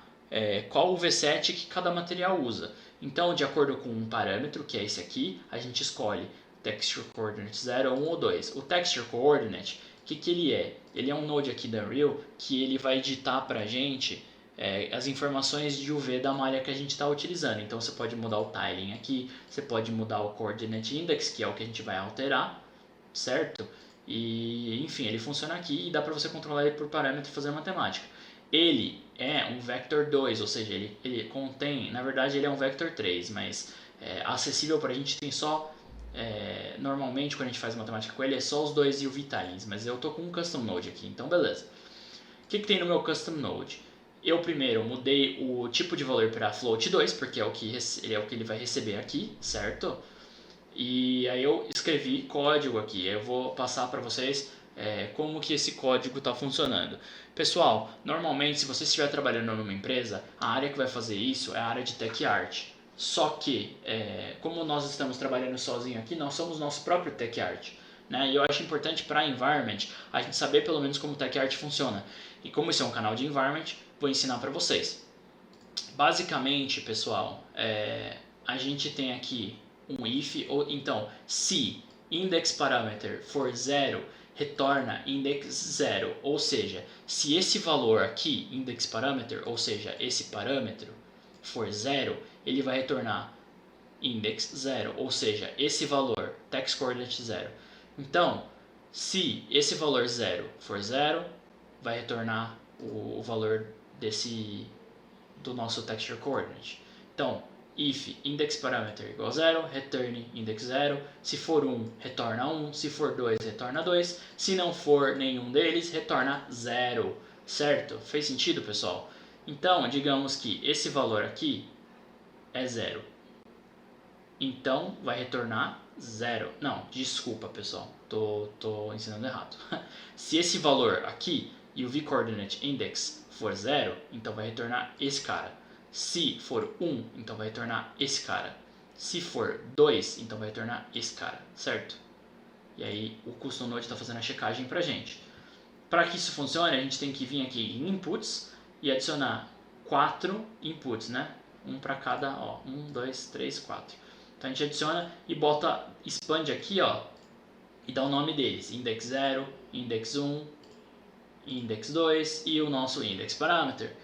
qual UV-set que cada material usa. Então, de acordo com um parâmetro, que é esse aqui, a gente escolhe Texture Coordinate 0, 1 ou 2. O Texture Coordinate, o que ele é? Ele é um node aqui da Unreal que ele vai digitar para a gente as informações de UV da malha que a gente está utilizando. Então você pode mudar o tiling aqui, você pode mudar o Coordinate Index, que é o que a gente vai alterar, certo? E enfim, ele funciona aqui e dá para você controlar ele por parâmetro e fazer matemática. Ele é um Vector 2, ou seja, ele contém, na verdade ele é um Vector 3, mas acessível para a gente tem só, normalmente quando a gente faz matemática com ele é só os 2 UV tilings, mas eu tô com um Custom Node aqui, então beleza. O que tem no meu Custom Node? Eu primeiro mudei o tipo de valor para float 2, porque é o que ele vai receber aqui, certo? E aí eu escrevi código aqui, eu vou passar para vocês como que esse código está funcionando. Pessoal, normalmente se você estiver trabalhando numa empresa, a área que vai fazer isso é a área de Tech Art. Só que, como nós estamos trabalhando sozinho aqui, nós somos nosso próprio Tech Art. Né? E eu acho importante para Environment a gente saber pelo menos como o Tech Art funciona. E como isso é um canal de Environment, vou ensinar para vocês. Basicamente, pessoal, a gente tem aqui um if, ou então, se index parameter for 0, retorna index 0, ou seja, se esse valor aqui, index parameter, ou seja, esse parâmetro, for 0, ele vai retornar index 0, ou seja, esse valor, text coordinate 0. Então, se esse valor 0 for 0, vai retornar o valor do nosso texture coordinate. Então, if index parameter igual a 0, return index 0. Se for 1, retorna 1. Se for 2, retorna 2. Se não for nenhum deles, retorna 0. Certo? Fez sentido, pessoal? Então, digamos que esse valor aqui é 0. Então, vai retornar 0. Não, desculpa, pessoal. Tô ensinando errado. Se esse valor aqui, UV Coordinate Index, for 0, então vai retornar esse cara. Se for 1, então vai retornar esse cara. Se for 2, então vai retornar esse cara, certo? E aí o Custom Node está fazendo a checagem pra gente. Para que isso funcione, a gente tem que vir aqui em Inputs e adicionar 4 inputs, né? Um para cada, ó, 1, 2, 3, 4. Então a gente adiciona e expande aqui, ó, e dá o nome deles, index 0, index 1 index 2 e o nosso index parameter,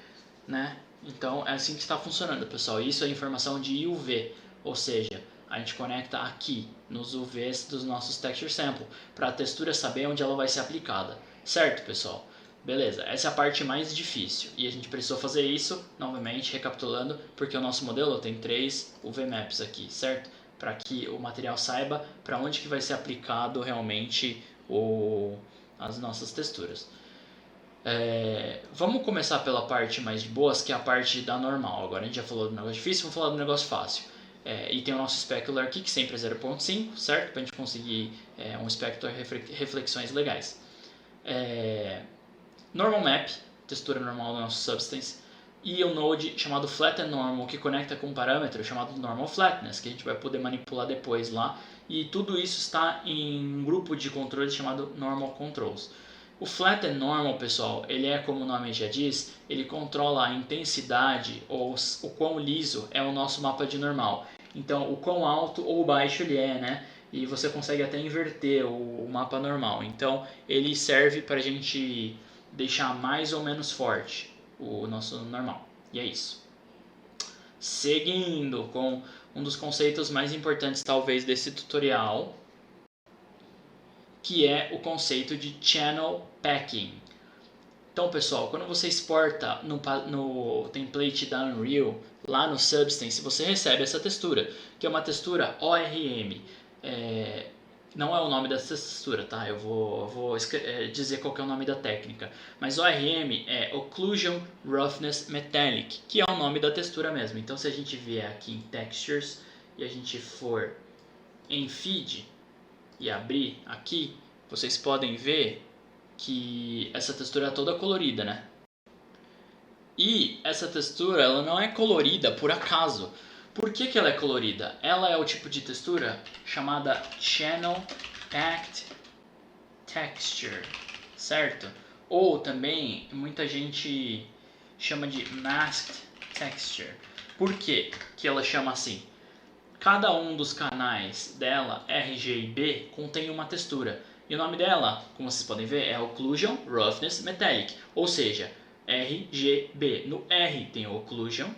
né? Então é assim que está funcionando, pessoal. Isso é informação de UV, ou seja, a gente conecta aqui nos UVs dos nossos texture sample para a textura saber onde ela vai ser aplicada, certo, pessoal? Beleza, essa é a parte mais difícil e a gente precisou fazer isso, novamente, recapitulando, porque o nosso modelo tem 3 UV maps aqui, certo? Para que o material saiba para onde que vai ser aplicado realmente as nossas texturas. Vamos começar pela parte mais de boas, que é a parte da normal. Agora a gente já falou do negócio difícil, vamos falar do negócio fácil. E tem o nosso specular aqui, que sempre é 0.5, certo? Para a gente conseguir um specular reflexões legais. Normal map, textura normal do nosso substance, e o node chamado flatten normal, que conecta com um parâmetro chamado normal flatness, que a gente vai poder manipular depois lá. E tudo isso está em um grupo de controles chamado normal controls. O flatten normal, pessoal, ele é, como o nome já diz, ele controla a intensidade ou o quão liso é o nosso mapa de normal. Então, o quão alto ou baixo ele é, né? E você consegue até inverter o mapa normal. Então, ele serve para a gente deixar mais ou menos forte o nosso normal. E é isso. Seguindo com um dos conceitos mais importantes, talvez, desse tutorial, que é o conceito de channel packing. Então, pessoal, quando você exporta no template da Unreal, lá no Substance, você recebe essa textura, que é uma textura ORM. Não é o nome dessa textura, tá? Eu vou dizer qual que é o nome da técnica. Mas ORM é Occlusion Roughness Metallic, que é o nome da textura mesmo. Então, se a gente vier aqui em Textures e a gente for em Feed e abrir aqui, vocês podem ver que essa textura é toda colorida, né? E essa textura, ela não é colorida por acaso. Por que ela é colorida? Ela é o tipo de textura chamada Channel Packed Texture, certo? Ou também, muita gente chama de Masked Texture. Por que ela chama assim? Cada um dos canais dela, RG e B, contém uma textura. E o nome dela, como vocês podem ver, é Occlusion Roughness Metallic. Ou seja, RGB. No R tem o Occlusion,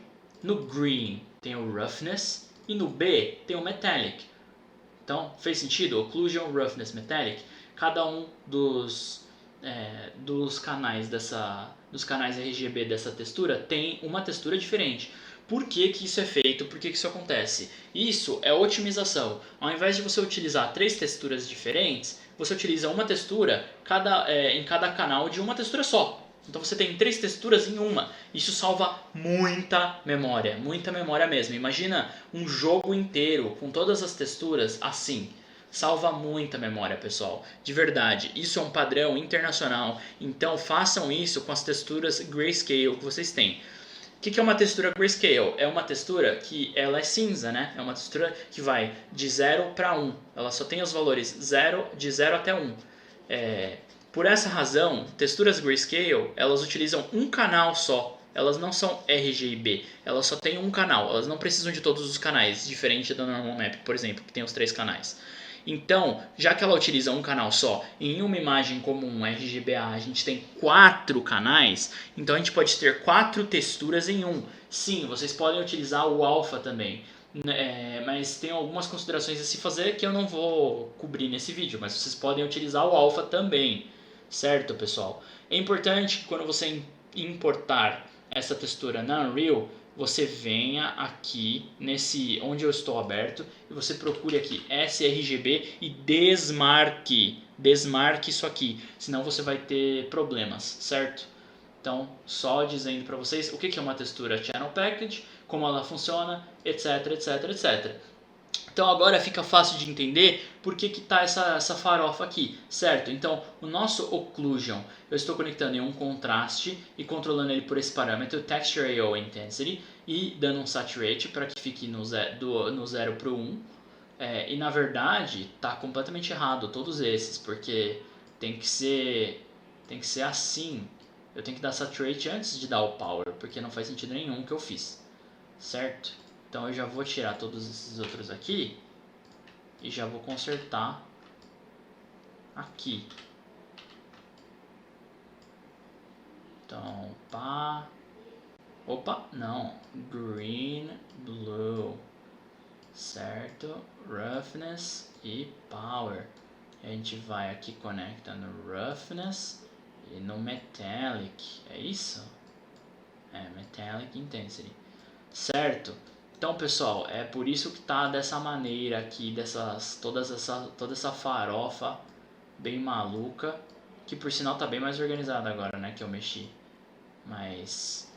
no Green tem o Roughness e no B tem o Metallic. Então, fez sentido? Occlusion Roughness Metallic. Cada um dos canais dos canais RGB dessa textura tem uma textura diferente. Por que isso é feito? Por que isso acontece? Isso é otimização. Ao invés de você utilizar 3 texturas diferentes, você utiliza uma textura em cada canal de uma textura só. Então você tem 3 texturas em uma. Isso salva muita memória mesmo. Imagina um jogo inteiro com todas as texturas assim. Salva muita memória, pessoal. De verdade, isso é um padrão internacional. Então façam isso com as texturas Grayscale que vocês têm. O que é uma textura Grayscale? É uma textura que ela é cinza, né? É uma textura que vai de 0 para 1. Ela só tem os valores de 0 até 1. Por essa razão, texturas Grayscale, elas utilizam um canal só. Elas não são RGB, elas só têm um canal. Elas não precisam de todos os canais, diferente da Normal Map, por exemplo, que tem os 3 canais. Então, já que ela utiliza um canal só, em uma imagem comum RGBA a gente tem 4 canais, então a gente pode ter 4 texturas em um. Sim, vocês podem utilizar o alpha também, mas tem algumas considerações a se fazer que eu não vou cobrir nesse vídeo, mas vocês podem utilizar o alpha também, certo, pessoal? É importante que quando você importar essa textura na Unreal, você venha aqui nesse onde eu estou aberto e você procure aqui sRGB e desmarque isso aqui, senão você vai ter problemas, certo? Então, só dizendo para vocês o que é uma textura Channel Package, como ela funciona, etc, etc, etc. Então agora fica fácil de entender por que está essa farofa aqui, certo? Então o nosso Occlusion, eu estou conectando em um contraste e controlando ele por esse parâmetro Texture AO Intensity e dando um Saturate para que fique no 0 para o 1. E na verdade está completamente errado todos esses, porque tem que ser assim. Eu tenho que dar Saturate antes de dar o Power, porque não faz sentido nenhum o que eu fiz, certo? Então eu já vou tirar todos esses outros aqui e já vou consertar aqui. Então, pá... Opa, não. Green, blue. Certo? Roughness e power. A gente vai aqui conecta no roughness e no metallic. É isso? É, metallic intensity. Certo? Então, pessoal, é por isso que tá dessa maneira aqui, toda essa farofa bem maluca, que por sinal tá bem mais organizada agora, né, que eu mexi. Mas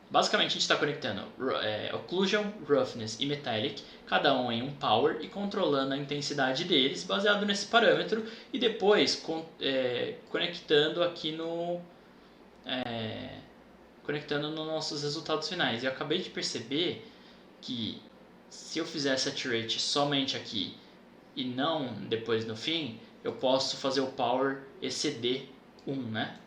basicamente a gente está conectando Occlusion, Roughness e Metallic, cada um em um Power, e controlando a intensidade deles baseado nesse parâmetro, e depois conectando aqui conectando nos nossos resultados finais. E eu acabei de perceber que se eu fizer Saturate somente aqui e não depois no fim, eu posso fazer o Power exceder 1, né?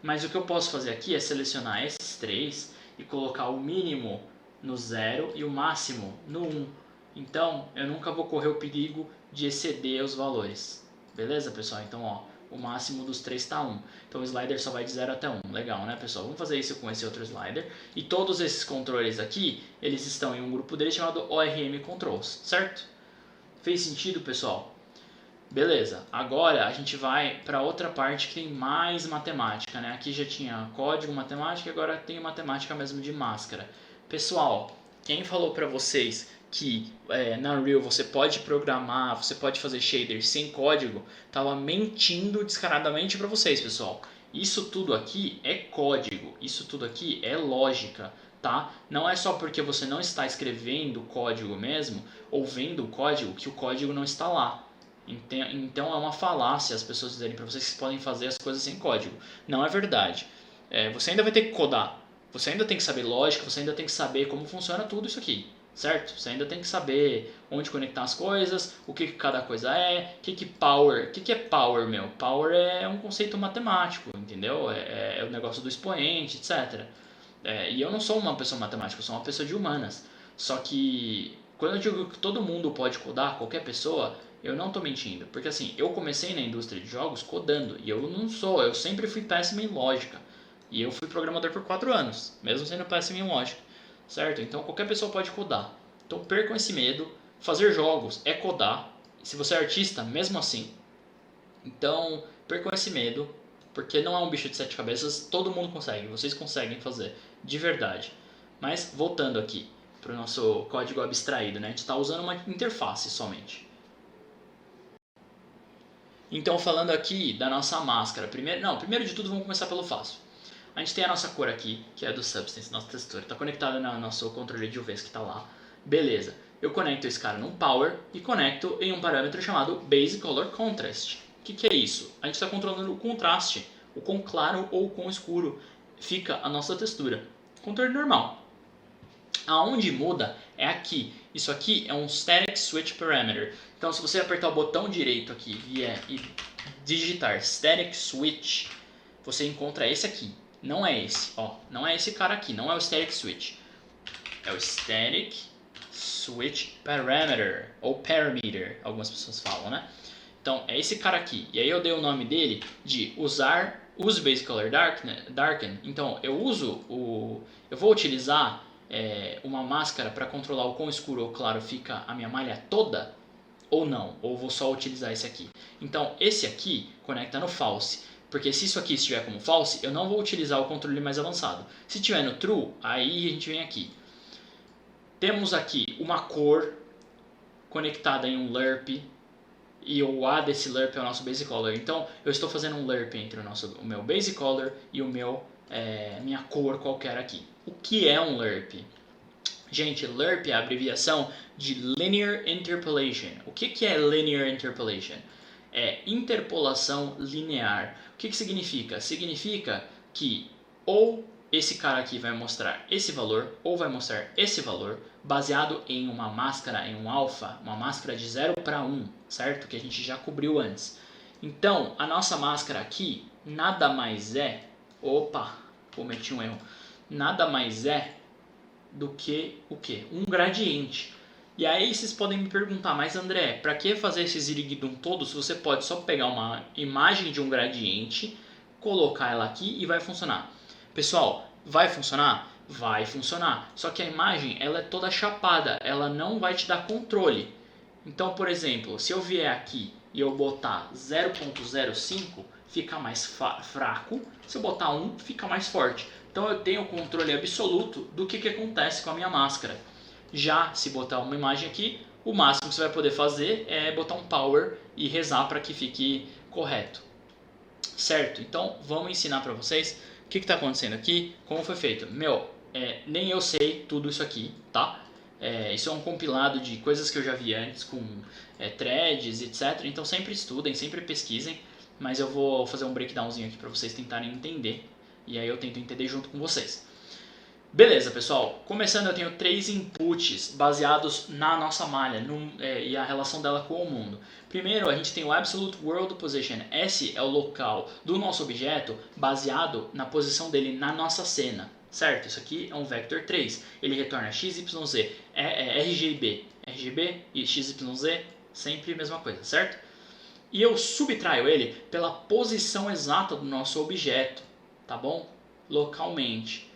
Mas o que eu posso fazer aqui é selecionar esses três e colocar o mínimo no 0 e o máximo no 1. Então, eu nunca vou correr o perigo de exceder os valores. Beleza, pessoal? Então, ó, o máximo dos três está 1. Então, o slider só vai de 0 até 1. Legal, né, pessoal? Vamos fazer isso com esse outro slider. E todos esses controles aqui, eles estão em um grupo dele chamado ORM Controls, certo? Fez sentido, pessoal? Beleza, agora a gente vai para outra parte que tem mais matemática, né? Aqui já tinha código, matemática, agora tem matemática mesmo de máscara. Pessoal, quem falou para vocês que na Unreal você pode programar, você pode fazer shader sem código, tava mentindo descaradamente para vocês, pessoal. Isso tudo aqui é código, isso tudo aqui é lógica, tá? Não é só porque você não está escrevendo código mesmo, ou vendo o código, que o código não está lá. Então é uma falácia as pessoas dizerem para vocês que podem fazer as coisas sem código. Não é verdade. Você ainda vai ter que codar. Você ainda tem que saber lógica, você ainda tem que saber como funciona tudo isso aqui, certo? Você ainda tem que saber onde conectar as coisas, o que cada coisa é, o que é power, meu? Power é um conceito matemático, entendeu? É o negócio do expoente, etc. E eu não sou uma pessoa matemática, eu sou uma pessoa de humanas. Só que quando eu digo que todo mundo pode codar, qualquer pessoa, eu não estou mentindo. Porque assim, eu comecei na indústria de jogos codando, e eu sempre fui péssimo em lógica. E eu fui programador por 4 anos, mesmo sendo péssimo em lógica, certo? Então qualquer pessoa pode codar. Então percam esse medo, fazer jogos é codar. Se você é artista, mesmo assim. Então percam esse medo, porque não é um bicho de 7 cabeças, todo mundo consegue, vocês conseguem fazer, de verdade. Mas voltando aqui para o nosso código abstraído, né? A gente está usando uma interface somente. Então falando aqui da nossa máscara, primeiro de tudo vamos começar pelo fácil. A gente tem a nossa cor aqui, que é do Substance, nossa textura, está conectada no nosso controle de UVs que está lá. Beleza, eu conecto esse cara num Power e conecto em um parâmetro chamado Base Color Contrast. O que é isso? A gente está controlando o contraste, o quão claro ou o quão escuro fica a nossa textura. Controle normal. Aonde muda é aqui. Isso aqui é um Static Switch Parameter. Então se você apertar o botão direito aqui e digitar Static Switch, você encontra esse aqui. Não é esse, ó. Não é esse cara aqui, não é o Static Switch. É o Static Switch Parameter, ou Parameter, algumas pessoas falam, né? Então é esse cara aqui. E aí eu dei o nome dele de Use Base Color Darken. Então eu vou utilizar uma máscara para controlar o quão escuro ou claro fica a minha malha toda, ou não, ou vou só utilizar esse aqui. Então esse aqui conecta no False, porque se isso aqui estiver como False, eu não vou utilizar o controle mais avançado. Se estiver no True, aí a gente vem aqui. Temos aqui uma cor conectada em um lerp, e o A desse lerp é o nosso base color. Então eu estou fazendo um lerp entre o meu base color e minha cor qualquer aqui. O que é um lerp? Gente, lerp é a abreviação de Linear Interpolation. O que é Linear Interpolation? É interpolação linear. O que significa? Significa que ou esse cara aqui vai mostrar esse valor, ou vai mostrar esse valor, baseado em uma máscara, em um alfa, uma máscara de 0 para 1, certo? Que a gente já cobriu antes. Então, a nossa máscara aqui nada mais é... Opa, cometi um erro. Nada mais é do que o quê? Um gradiente. E aí vocês podem me perguntar, mas André, para que fazer esse ziriguidum todo se você pode só pegar uma imagem de um gradiente, colocar ela aqui e vai funcionar? Pessoal, vai funcionar? Vai funcionar. Só que a imagem ela é toda chapada, ela não vai te dar controle. Então, por exemplo, se eu vier aqui e eu botar 0.05, fica mais fraco. Se eu botar 1, fica mais forte. Então eu tenho controle absoluto do que acontece com a minha máscara. Já se botar uma imagem aqui, o máximo que você vai poder fazer é botar um power e rezar para que fique correto. Certo? Então vamos ensinar para vocês o que está acontecendo aqui, como foi feito. Nem eu sei tudo isso aqui, tá? Isso é um compilado de coisas que eu já vi antes com threads, etc. Então sempre estudem, sempre pesquisem, mas eu vou fazer um breakdownzinho aqui para vocês tentarem entender. E aí eu tento entender junto com vocês. Beleza, pessoal. Começando, eu tenho 3 inputs baseados na nossa malha e a relação dela com o mundo. Primeiro, a gente tem o Absolute World Position. Esse é o local do nosso objeto baseado na posição dele na nossa cena. Certo? Isso aqui é um vector 3. Ele retorna x, y, z. RGB. RGB e x, y, z, sempre a mesma coisa, certo? E eu subtraio ele pela posição exata do nosso objeto, tá bom? Localmente.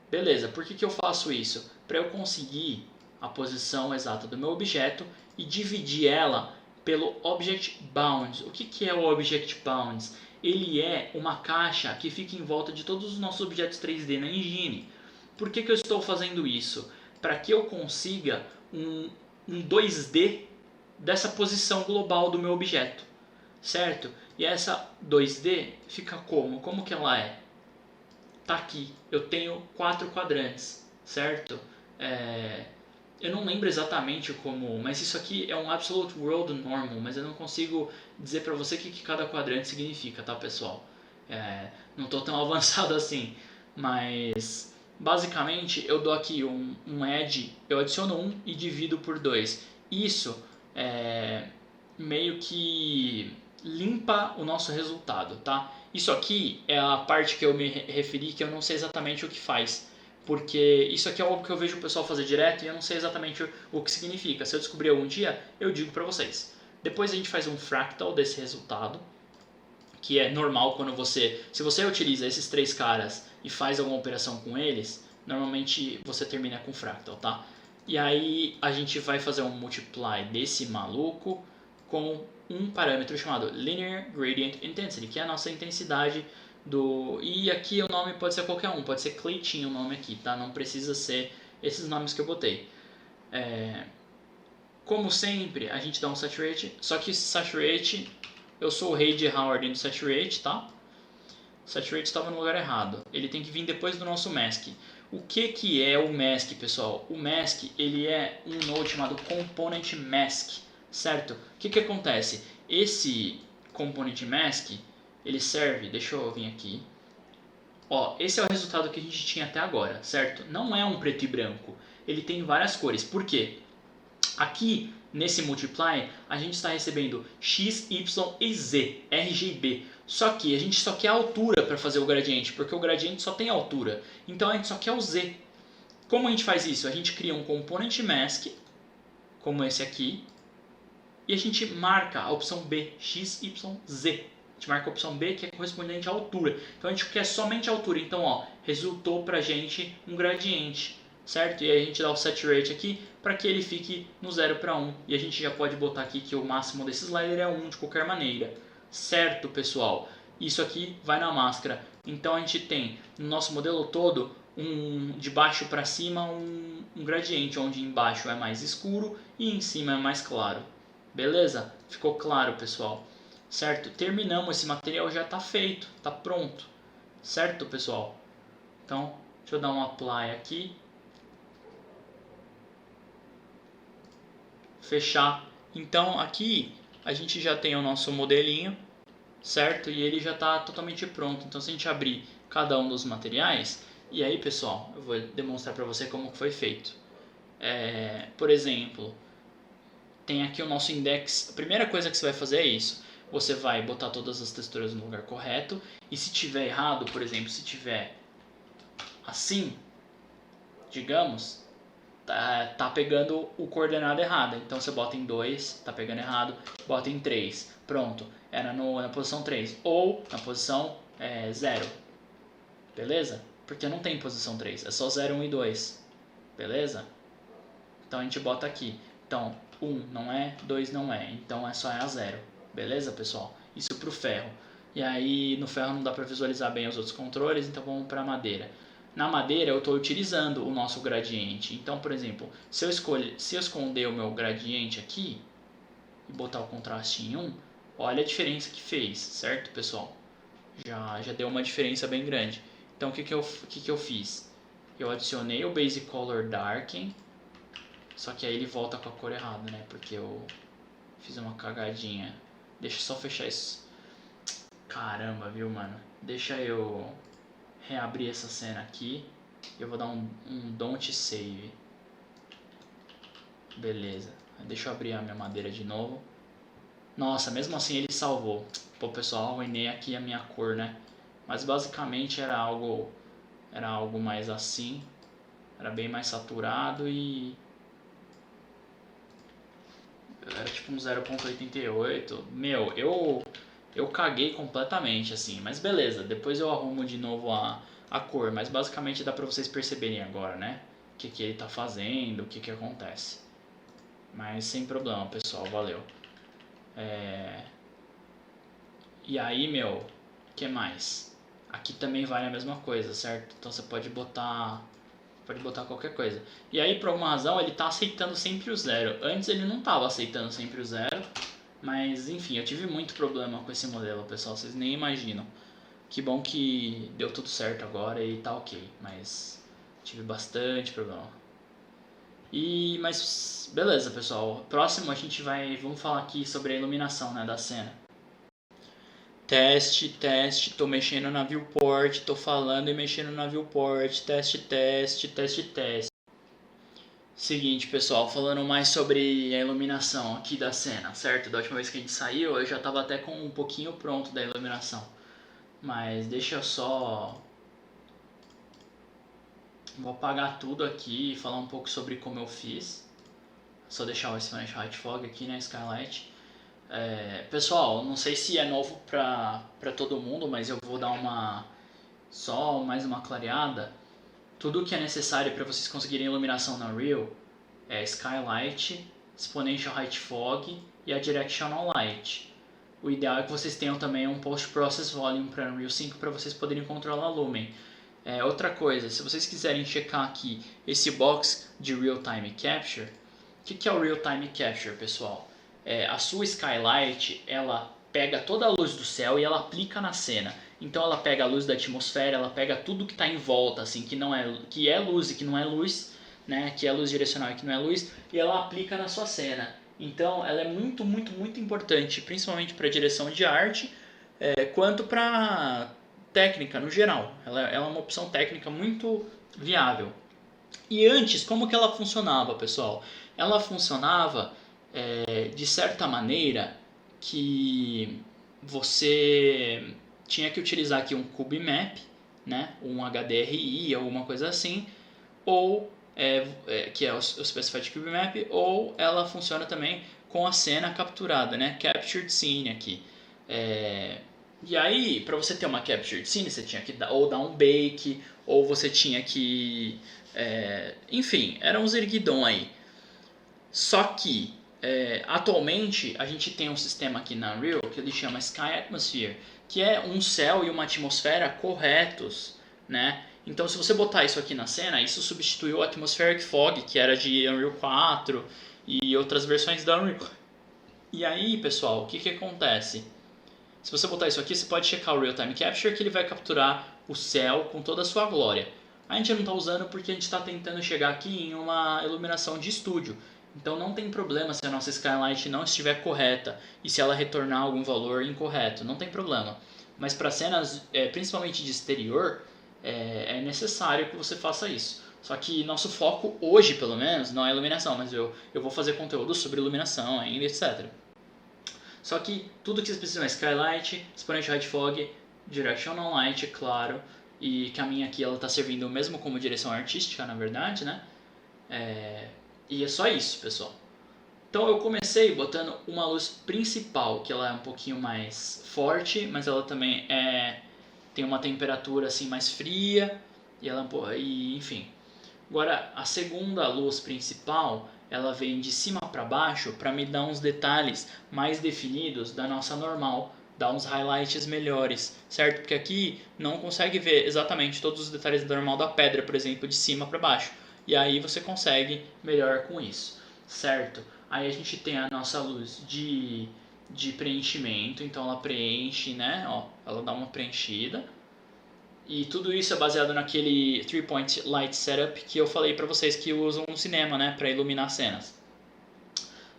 Beleza, por que eu faço isso? Para eu conseguir a posição exata do meu objeto e dividir ela pelo Object Bounds. O que é o Object Bounds? Ele é uma caixa que fica em volta de todos os nossos objetos 3D na engine. Por que eu estou fazendo isso? Para que eu consiga um 2D dessa posição global do meu objeto, certo? E essa 2D fica como? Como que ela é? Tá aqui, eu tenho 4 quadrantes, certo? Eu não lembro exatamente como, mas isso aqui é um Absolute World Normal, mas eu não consigo dizer pra você o que cada quadrante significa, tá, pessoal? Não tô tão avançado assim, mas basicamente eu dou aqui um edge, eu adiciono 1 e divido por 2. Isso meio que limpa o nosso resultado, tá? Isso aqui é a parte que eu me referi, que eu não sei exatamente o que faz. Porque isso aqui é algo que eu vejo o pessoal fazer direto e eu não sei exatamente o que significa. Se eu descobrir algum dia, eu digo pra vocês. Depois a gente faz um fractal desse resultado, que é normal quando se você utiliza esses 3 caras e faz alguma operação com eles, normalmente você termina com fractal, tá? E aí a gente vai fazer um multiply desse maluco com um parâmetro chamado Linear Gradient Intensity, que é a nossa intensidade do... E aqui o nome pode ser qualquer um, pode ser Cleitinho o nome aqui, tá? Não precisa ser esses nomes que eu botei. Como sempre, a gente dá um Saturate, só que esse Saturate, eu sou o rei de errar a ordem do Saturate, tá? O Saturate estava no lugar errado, ele tem que vir depois do nosso Mask. O que é o Mask, pessoal? O Mask, ele é um node chamado Component Mask. Certo? O que acontece? Esse Component Mask, ele serve, deixa eu vir aqui. Esse é o resultado que a gente tinha até agora, certo? Não é um preto e branco, ele tem várias cores. Por quê? Aqui, nesse multiply, a gente está recebendo x, y e z, RGB. Só que a gente só quer a altura para fazer o gradiente, porque o gradiente só tem altura. Então a gente só quer o z. Como a gente faz isso? A gente cria um Component Mask, como esse aqui, e a gente marca a opção B, x, y, z. A gente marca a opção B, que é correspondente à altura. Então a gente quer somente a altura. Então, resultou pra gente um gradiente, certo? E aí a gente dá o Saturate aqui para que ele fique no 0 para 1. E a gente já pode botar aqui que o máximo desse slider é 1 de qualquer maneira. Certo, pessoal? Isso aqui vai na máscara. Então a gente tem no nosso modelo todo de baixo para cima um gradiente, onde embaixo é mais escuro e em cima é mais claro. Beleza? Ficou claro, pessoal? Certo? Terminamos, esse material já está feito, está pronto. Certo, pessoal? Então, deixa eu dar um apply aqui. Fechar. Então, aqui a gente já tem o nosso modelinho, certo? E ele já está totalmente pronto. Então, se a gente abrir cada um dos materiais, e aí, pessoal, eu vou demonstrar para você como foi feito. Por exemplo, tem aqui o nosso index. A primeira coisa que você vai fazer é isso. Você vai botar todas as texturas no lugar correto. E se tiver errado, por exemplo, se tiver assim, digamos, tá pegando o coordenado errado. Então você bota em 2, tá pegando errado, bota em 3. Pronto, era na posição 3. Ou na posição 0. beleza? Porque não tem posição 3, é só 0, 1 e 2, beleza? Então a gente bota aqui. Então, 1 não é, 2 não é, então só é a 0, beleza, pessoal? Isso pro ferro. E aí, no ferro não dá para visualizar bem os outros controles, então vamos para a madeira. Na madeira eu estou utilizando o nosso gradiente. Então, por exemplo, se eu esconder o meu gradiente aqui e botar o contraste em 1, olha a diferença que fez, certo, pessoal? Já deu uma diferença bem grande. Então, o que eu fiz? Eu adicionei o Basic Color Darken, só que aí ele volta com a cor errada, né? Porque eu fiz uma cagadinha. Deixa eu só fechar isso. Caramba, viu, mano? Deixa eu reabrir essa cena aqui. Eu vou dar um Don't Save. Beleza. Deixa eu abrir a minha madeira de novo. Nossa, mesmo assim ele salvou. Pô, pessoal, arruinei aqui a minha cor, né? Mas basicamente era algo mais assim. Era bem mais saturado e... era tipo um 0.88. Meu, eu caguei completamente, assim. Mas beleza, depois eu arrumo de novo a cor. Mas basicamente dá pra vocês perceberem agora, né? O que ele tá fazendo, o que acontece. Mas sem problema, pessoal, valeu. E aí, meu, o que mais? Aqui também vale a mesma coisa, certo? Então você pode botar qualquer coisa. E aí, por alguma razão, ele tá aceitando sempre o 0. Antes ele não tava aceitando sempre o 0. Mas, enfim, eu tive muito problema com esse modelo, pessoal. Vocês nem imaginam. Que bom que deu tudo certo agora e tá ok. Mas tive bastante problema. Mas, beleza, pessoal. Próximo vamos falar aqui sobre a iluminação, né, da cena. Teste, tô mexendo na viewport, tô falando e mexendo na viewport, teste. Seguinte, pessoal, falando mais sobre a iluminação aqui da cena, certo? Da última vez que a gente saiu, eu já tava até com um pouquinho pronto da iluminação. Mas deixa eu só... vou apagar tudo aqui e falar um pouco sobre como eu fiz. Só deixar o Exponential Height Fog aqui, né, Skylight. Pessoal, não sei se é novo pra todo mundo, mas eu vou dar só mais uma clareada. Tudo que é necessário para vocês conseguirem iluminação na Unreal é Skylight, Exponential Height Fog e a Directional Light. O ideal é que vocês tenham também um Post Process Volume para Unreal 5 para vocês poderem controlar a Lumen. Outra coisa, se vocês quiserem checar aqui esse box de Real Time Capture, o que é o Real Time Capture, pessoal? A sua Skylight, ela pega toda a luz do céu e ela aplica na cena. Então ela pega a luz da atmosfera, ela pega tudo que está em volta, assim, que é luz e que não é luz, né? Que é luz direcional e que não é luz, e ela aplica na sua cena. Então ela é muito, muito, muito importante, principalmente para direção de arte, quanto para técnica no geral. Ela é uma opção técnica muito viável. E antes, como que ela funcionava, pessoal? Ela funcionava de certa maneira que você tinha que utilizar aqui um CubeMap, né, um HDRI, alguma coisa assim, ou que é o Specified CubeMap, ou ela funciona também com a cena capturada, né, Captured Scene aqui. E aí, para você ter uma Captured Scene, você tinha que ou dar um bake, ou você tinha que... enfim, era um zirguidon aí. Só que atualmente a gente tem um sistema aqui na Unreal que ele chama Sky Atmosphere, que é um céu e uma atmosfera corretos, né? Então se você botar isso aqui na cena, isso substituiu o Atmospheric Fog, que era de Unreal 4 e outras versões da Unreal. E aí, pessoal, o que acontece? Se você botar isso aqui, você pode checar o Real Time Capture, que ele vai capturar o céu com toda a sua glória. A gente não está usando porque a gente está tentando chegar aqui em uma iluminação de estúdio. Então não tem problema se a nossa Skylight não estiver correta e se ela retornar algum valor incorreto, não tem problema. Mas para cenas, principalmente de exterior, é necessário que você faça isso. Só que nosso foco hoje, pelo menos, não é iluminação, mas eu vou fazer conteúdo sobre iluminação ainda, etc. Só que tudo que vocês precisam é Skylight, Exponential Height Fog, Directional Light, claro, e que a minha aqui ela está servindo mesmo como direção artística, na verdade, né? E é só isso, pessoal. Então eu comecei botando uma luz principal, que ela é um pouquinho mais forte, mas ela também é tem uma temperatura assim mais fria e enfim. Agora a segunda luz principal, ela vem de cima para baixo para me dar uns detalhes mais definidos da nossa normal, dar uns highlights melhores, certo? Porque aqui não consegue ver exatamente todos os detalhes da normal da pedra, por exemplo, de cima para baixo. E aí você consegue melhor com isso, certo? Aí a gente tem a nossa luz de preenchimento, então ela preenche, né? Ó, ela dá uma preenchida. E tudo isso é baseado naquele 3-point light setup que eu falei para vocês que usam no cinema, né, para iluminar cenas.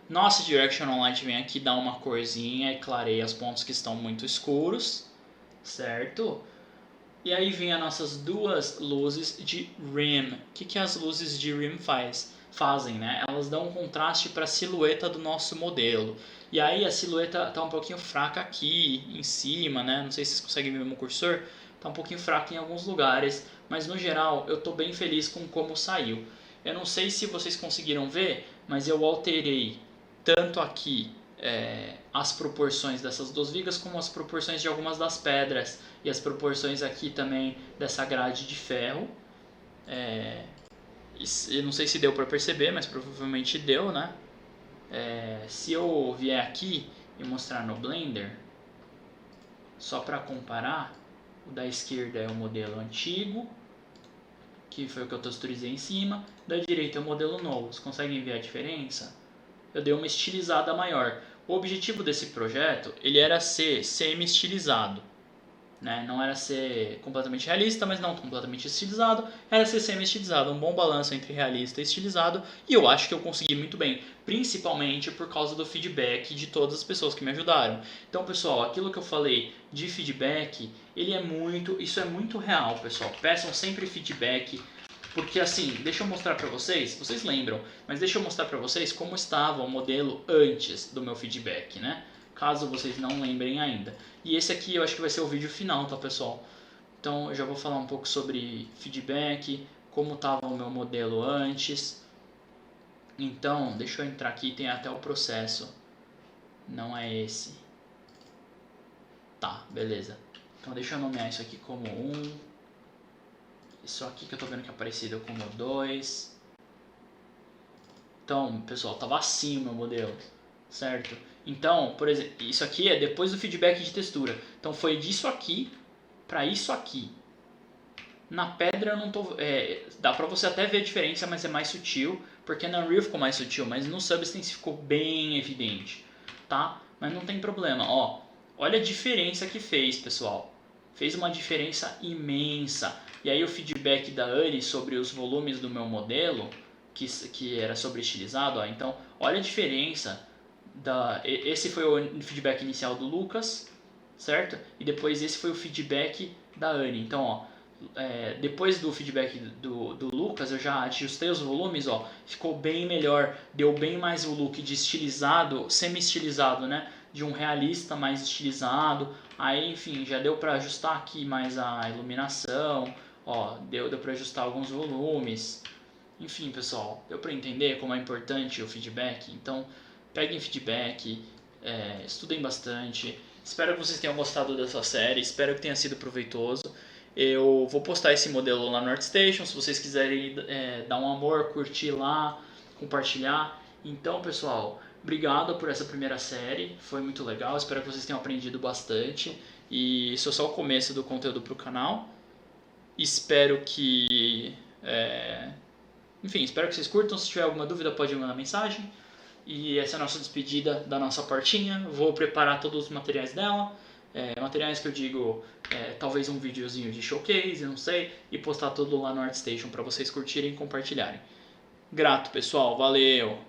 Nossa Directional Light vem aqui, dá uma corzinha e clareia os pontos que estão muito escuros, certo? E aí vem as nossas duas luzes de rim. O que as luzes de rim fazem, né? Elas dão um contraste para a silhueta do nosso modelo. E aí a silhueta está um pouquinho fraca aqui em cima, né? Não sei se vocês conseguem ver o meu cursor. Está um pouquinho fraca em alguns lugares, mas no geral eu estou bem feliz com como saiu. Eu não sei se vocês conseguiram ver, mas eu alterei tanto aqui as proporções dessas duas vigas como as proporções de algumas das pedras e as proporções aqui também dessa grade de ferro. Eu não sei se deu para perceber, mas provavelmente deu, né? Se eu vier aqui e mostrar no Blender, só para comparar, o da esquerda é o modelo antigo, que foi o que eu texturizei em cima, da direita é o modelo novo. Vocês conseguem ver a diferença? Eu dei uma estilizada maior. O objetivo desse projeto, ele era ser semi-estilizado, né? Não era ser completamente realista, mas não completamente estilizado, era ser semi-estilizado, um bom balanço entre realista e estilizado, e eu acho que eu consegui muito bem, principalmente por causa do feedback de todas as pessoas que me ajudaram. Então, pessoal, aquilo que eu falei de feedback, isso é muito real, pessoal. Peçam sempre feedback, porque assim, deixa eu mostrar pra vocês lembram, mas deixa eu mostrar pra vocês como estava o modelo antes do meu feedback, né? Caso vocês não lembrem ainda. E esse aqui eu acho que vai ser o vídeo final, tá, pessoal? Então eu já vou falar um pouco sobre feedback, como estava o meu modelo antes. Então, deixa eu entrar aqui, tem até o processo. Não é esse. Tá, beleza. Então deixa eu nomear isso aqui como 1. Isso aqui que eu tô vendo que é parecido como 2. Então, pessoal, tava assim o meu modelo, certo? Então, por exemplo, isso aqui é depois do feedback de textura. Então foi disso aqui para isso aqui. Na pedra eu não tô, dá pra você até ver a diferença, mas é mais sutil, porque na Unreal ficou mais sutil, mas no Substance ficou bem evidente, tá? Mas não tem problema, ó. Olha a diferença que fez, pessoal. Fez uma diferença imensa. E aí o feedback da Annie sobre os volumes do meu modelo, que era sobre estilizado, ó. Então, olha a diferença. Esse foi o feedback inicial do Lucas, certo? E depois esse foi o feedback da Annie. Então, ó, depois do feedback do Lucas, eu já ajustei os volumes, ó, ficou bem melhor, deu bem mais o look de estilizado, semi-estilizado, né? De um realista mais estilizado. Aí, enfim, já deu para ajustar aqui mais a iluminação, ó, deu para ajustar alguns volumes. Enfim, pessoal, deu para entender como é importante o feedback. Então, peguem feedback, estudem bastante. Espero que vocês tenham gostado dessa série, espero que tenha sido proveitoso. Eu vou postar esse modelo lá no ArtStation, se vocês quiserem dar um amor, curtir lá, compartilhar. Então, pessoal, obrigado por essa primeira série, foi muito legal, espero que vocês tenham aprendido bastante. E isso é só o começo do conteúdo para o canal. Espero que... Enfim, espero que vocês curtam. Se tiver alguma dúvida, pode mandar mensagem. E essa é a nossa despedida da nossa portinha. Vou preparar todos os materiais dela. Materiais que eu digo, talvez um videozinho de showcase, não sei. E postar tudo lá no ArtStation para vocês curtirem e compartilharem. Grato, pessoal. Valeu!